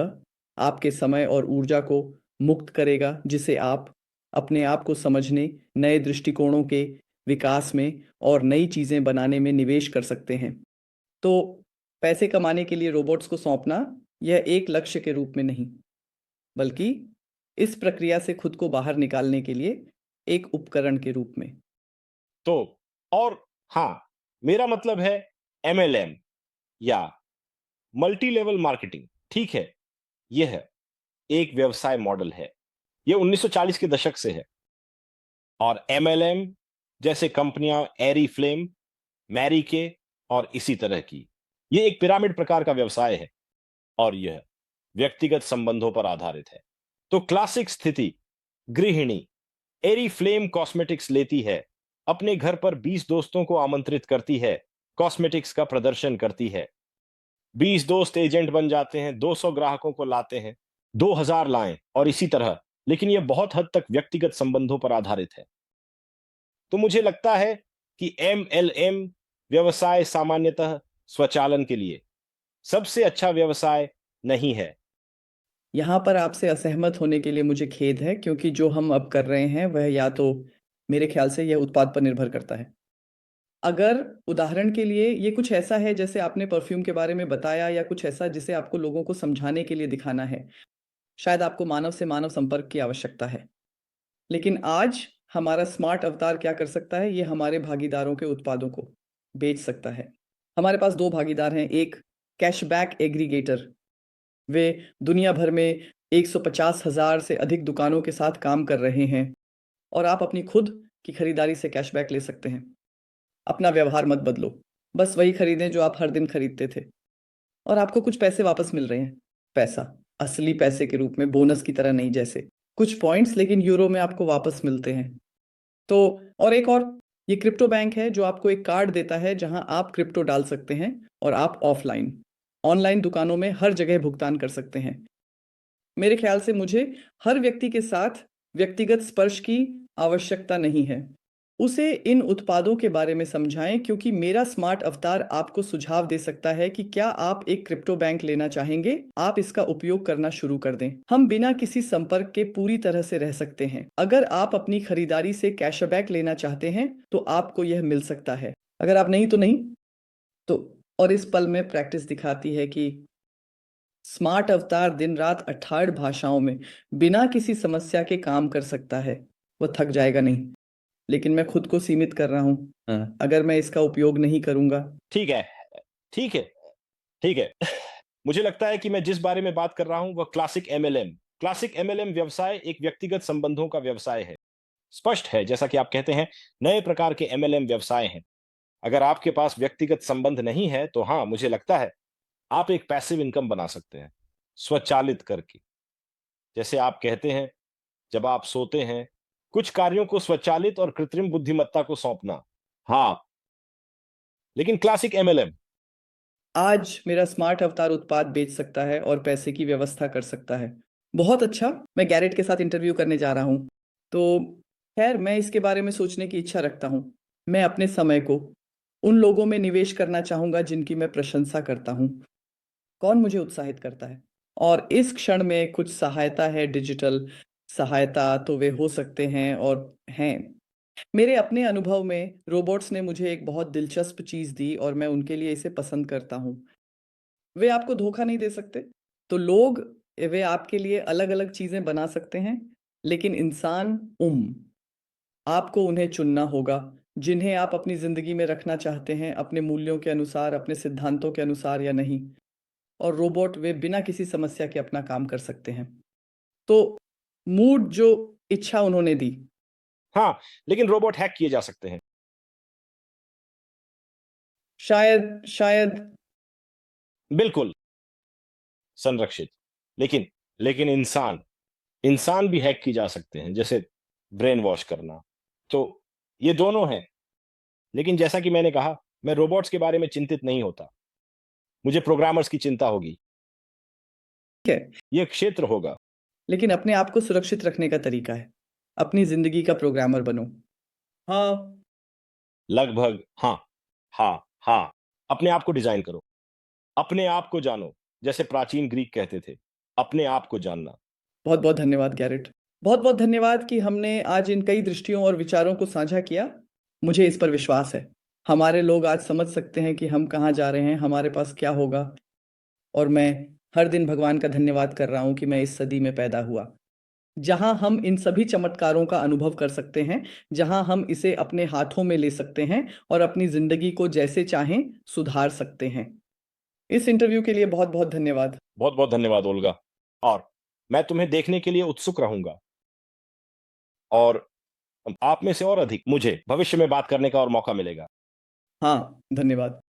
आपके समय और ऊर्जा को मुक्त करेगा, जिसे आप अपने आप को समझने, नए दृष्टिकोणों के विकास में और नई चीज़ें बनाने में निवेश कर सकते हैं। तो पैसे कमाने के लिए रोबोट्स को सौंपना यह एक लक्ष्य के रूप में नहीं, बल्कि इस प्रक्रिया से खुद को बाहर निकालने के लिए एक उपकरण के रूप में। तो और हाँ, मेरा मतलब है एमएलएम या मल्टी लेवल मार्केटिंग, ठीक है, यह एक व्यवसाय मॉडल है। यह 1940 के दशक से है और एमएलएम जैसे कंपनियां एरी फ्लेम, मैरी के और इसी तरह की, यह एक पिरामिड प्रकार का व्यवसाय है और यह व्यक्तिगत संबंधों पर आधारित है। तो क्लासिक स्थिति, गृहिणी एरी फ्लेम कॉस्मेटिक्स लेती है, अपने घर पर 20 दोस्तों को आमंत्रित करती है, कॉस्मेटिक्स का प्रदर्शन करती है। 20 दोस्त एजेंट बन जाते हैं, 200 ग्राहकों को लाते हैं, 2000 लाएं और इसी तरह। लेकिन यह बहुत हद तक व्यक्तिगत संबंधों पर आधारित है। तो मुझे लगता है कि एमएलएम व्यवसाय सामान्यतः स्वचालन के लिए सबसे अच्छा व्यवसाय नहीं है। यहाँ पर आपसे असहमत होने के लिए मुझे खेद है, क्योंकि जो हम अब कर रहे हैं वह या तो मेरे ख्याल से यह उत्पाद पर निर्भर करता है। अगर उदाहरण के लिए ये कुछ ऐसा है जैसे आपने परफ्यूम के बारे में बताया, या कुछ ऐसा जिसे आपको लोगों को समझाने के लिए दिखाना है, शायद आपको मानव से मानव संपर्क की आवश्यकता है। लेकिन आज हमारा स्मार्ट अवतार क्या कर सकता है? ये हमारे भागीदारों के उत्पादों को बेच सकता है। हमारे पास 2 भागीदार हैं, एक कैशबैक एग्रीगेटर। वे दुनिया भर में 150,000 से अधिक दुकानों के साथ काम कर रहे हैं और आप अपनी खुद की खरीदारी से कैशबैक ले सकते हैं। अपना व्यवहार मत बदलो, बस वही खरीदें जो आप हर दिन खरीदते थे और आपको कुछ पैसे वापस मिल रहे हैं। पैसा, असली पैसे के रूप में, बोनस की तरह नहीं। जैसे कुछ पॉइंट्स लेकिन यूरो में आपको वापस मिलते हैं। तो और एक और, ये क्रिप्टो बैंक है जो आपको एक कार्ड देता है जहां आप क्रिप्टो डाल सकते हैं और आप ऑफलाइन, ऑनलाइन दुकानों में हर जगह भुगतान कर सकते हैं। मेरे ख्याल से मुझे हर व्यक्ति के साथ व्यक्तिगत स्पर्श की आवश्यकता नहीं है। उसे इन उत्पादों के बारे में समझाएं, क्योंकि मेरा स्मार्ट अवतार आपको सुझाव दे सकता है कि क्या आप एक क्रिप्टो बैंक लेना चाहेंगे। आप इसका उपयोग करना शुरू कर दें। हम बिना किसी संपर्क के पूरी तरह से रह सकते हैं। अगर आप अपनी खरीदारी से कैशबैक लेना चाहते हैं तो आपको यह मिल सकता है। अगर आप नहीं तो नहीं। तो और इस पल में प्रैक्टिस दिखाती है कि स्मार्ट अवतार दिन रात 68 भाषाओं में बिना किसी समस्या के काम कर सकता है। वह थक जाएगा नहीं। लेकिन मैं खुद को सीमित कर रहा हूँ अगर मैं इसका उपयोग नहीं करूंगा। ठीक है, ठीक है, ठीक है। मुझे लगता है कि मैं जिस बारे में बात कर रहा हूं वह क्लासिक एमएलएम व्यवसाय एक व्यक्तिगत संबंधों का व्यवसाय है। स्पष्ट है, जैसा कि आप कहते हैं, नए प्रकार के एमएलएम व्यवसाय हैं। अगर आपके पास व्यक्तिगत संबंध नहीं है तो हाँ, मुझे लगता है आप एक पैसिव इनकम बना सकते हैं स्वचालित करके। जैसे आप कहते हैं, जब आप सोते हैं, कुछ कार्यों को स्वचालित और कृत्रिम बुद्धिमत्ता को सौंपना। हाँ, लेकिन क्लासिक एमएलएम, आज मेरा स्मार्ट अवतार उत्पाद बेच सकता है और पैसे की व्यवस्था कर सकता है। बहुत अच्छा, मैं गैरेट के साथ इंटरव्यू करने जा रहा हूँ। तो खैर, मैं इसके बारे में सोचने की इच्छा रखता हूँ। मैं अपने समय को उन लोगों में निवेश करना चाहूँगा जिनकी मैं प्रशंसा करता हूँ। कौन मुझे उत्साहित करता है? और इस क्षण में कुछ सहायता है, डिजिटल सहायता, तो वे हो सकते हैं और हैं। मेरे अपने अनुभव में रोबोट्स ने मुझे एक बहुत दिलचस्प चीज़ दी और मैं उनके लिए इसे पसंद करता हूँ। वे आपको धोखा नहीं दे सकते। तो लोग, वे आपके लिए अलग-अलग चीज़ें बना सकते हैं, लेकिन इंसान, आपको उन्हें चुनना होगा, जिन्हें आप अपनी ज़िंदगी में रखना चाहते हैं, अपने मूल्यों के अनुसार, अपने सिद्धांतों के अनुसार या नहीं। और रोबोट, वे बिना किसी समस्या के अपना काम कर सकते हैं। तो मूड जो इच्छा उन्होंने दी। हाँ, लेकिन रोबोट हैक किए जा सकते हैं। शायद बिल्कुल। संरक्षित। लेकिन लेकिन इंसान भी हैक की जा सकते हैं, जैसे ब्रेन वॉश करना। तो ये दोनों हैं। लेकिन जैसा कि मैंने कहा, मैं रोबोट्स के बारे में चिंतित नहीं होता। मुझे प्रोग्रामर्स की चिंता होगी। ठीक है, ये क्षेत्र होगा। लेकिन अपने आप को सुरक्षित रखने का तरीका है। अपनी जिंदगी का प्रोग्रामर बनो। हाँ, लगभग हाँ, हाँ, हाँ। अपने आप को डिजाइन करो। अपने आप को जानो। जैसे प्राचीन ग्रीक कहते थे, अपने आप को जानना। बहुत बहुत धन्यवाद गैरेट। बहुत बहुत धन्यवाद कि हमने आज इन कई दृष्टियों और विचारों को साझा किया। मुझे इस पर विश्वास है हमारे लोग आज समझ सकते हैं कि हम कहाँ जा रहे हैं, हमारे पास क्या होगा। और मैं हर दिन भगवान का धन्यवाद कर रहा हूँ कि मैं इस सदी में पैदा हुआ, जहां हम इन सभी चमत्कारों का अनुभव कर सकते हैं, जहां हम इसे अपने हाथों में ले सकते हैं और अपनी जिंदगी को जैसे चाहें सुधार सकते हैं। इस इंटरव्यू के लिए बहुत बहुत धन्यवाद। बहुत बहुत धन्यवाद ओल्गा। और मैं तुम्हें देखने के लिए उत्सुक रहूंगा। और आप में से और अधिक मुझे भविष्य में बात करने का और मौका मिलेगा। हाँ, धन्यवाद।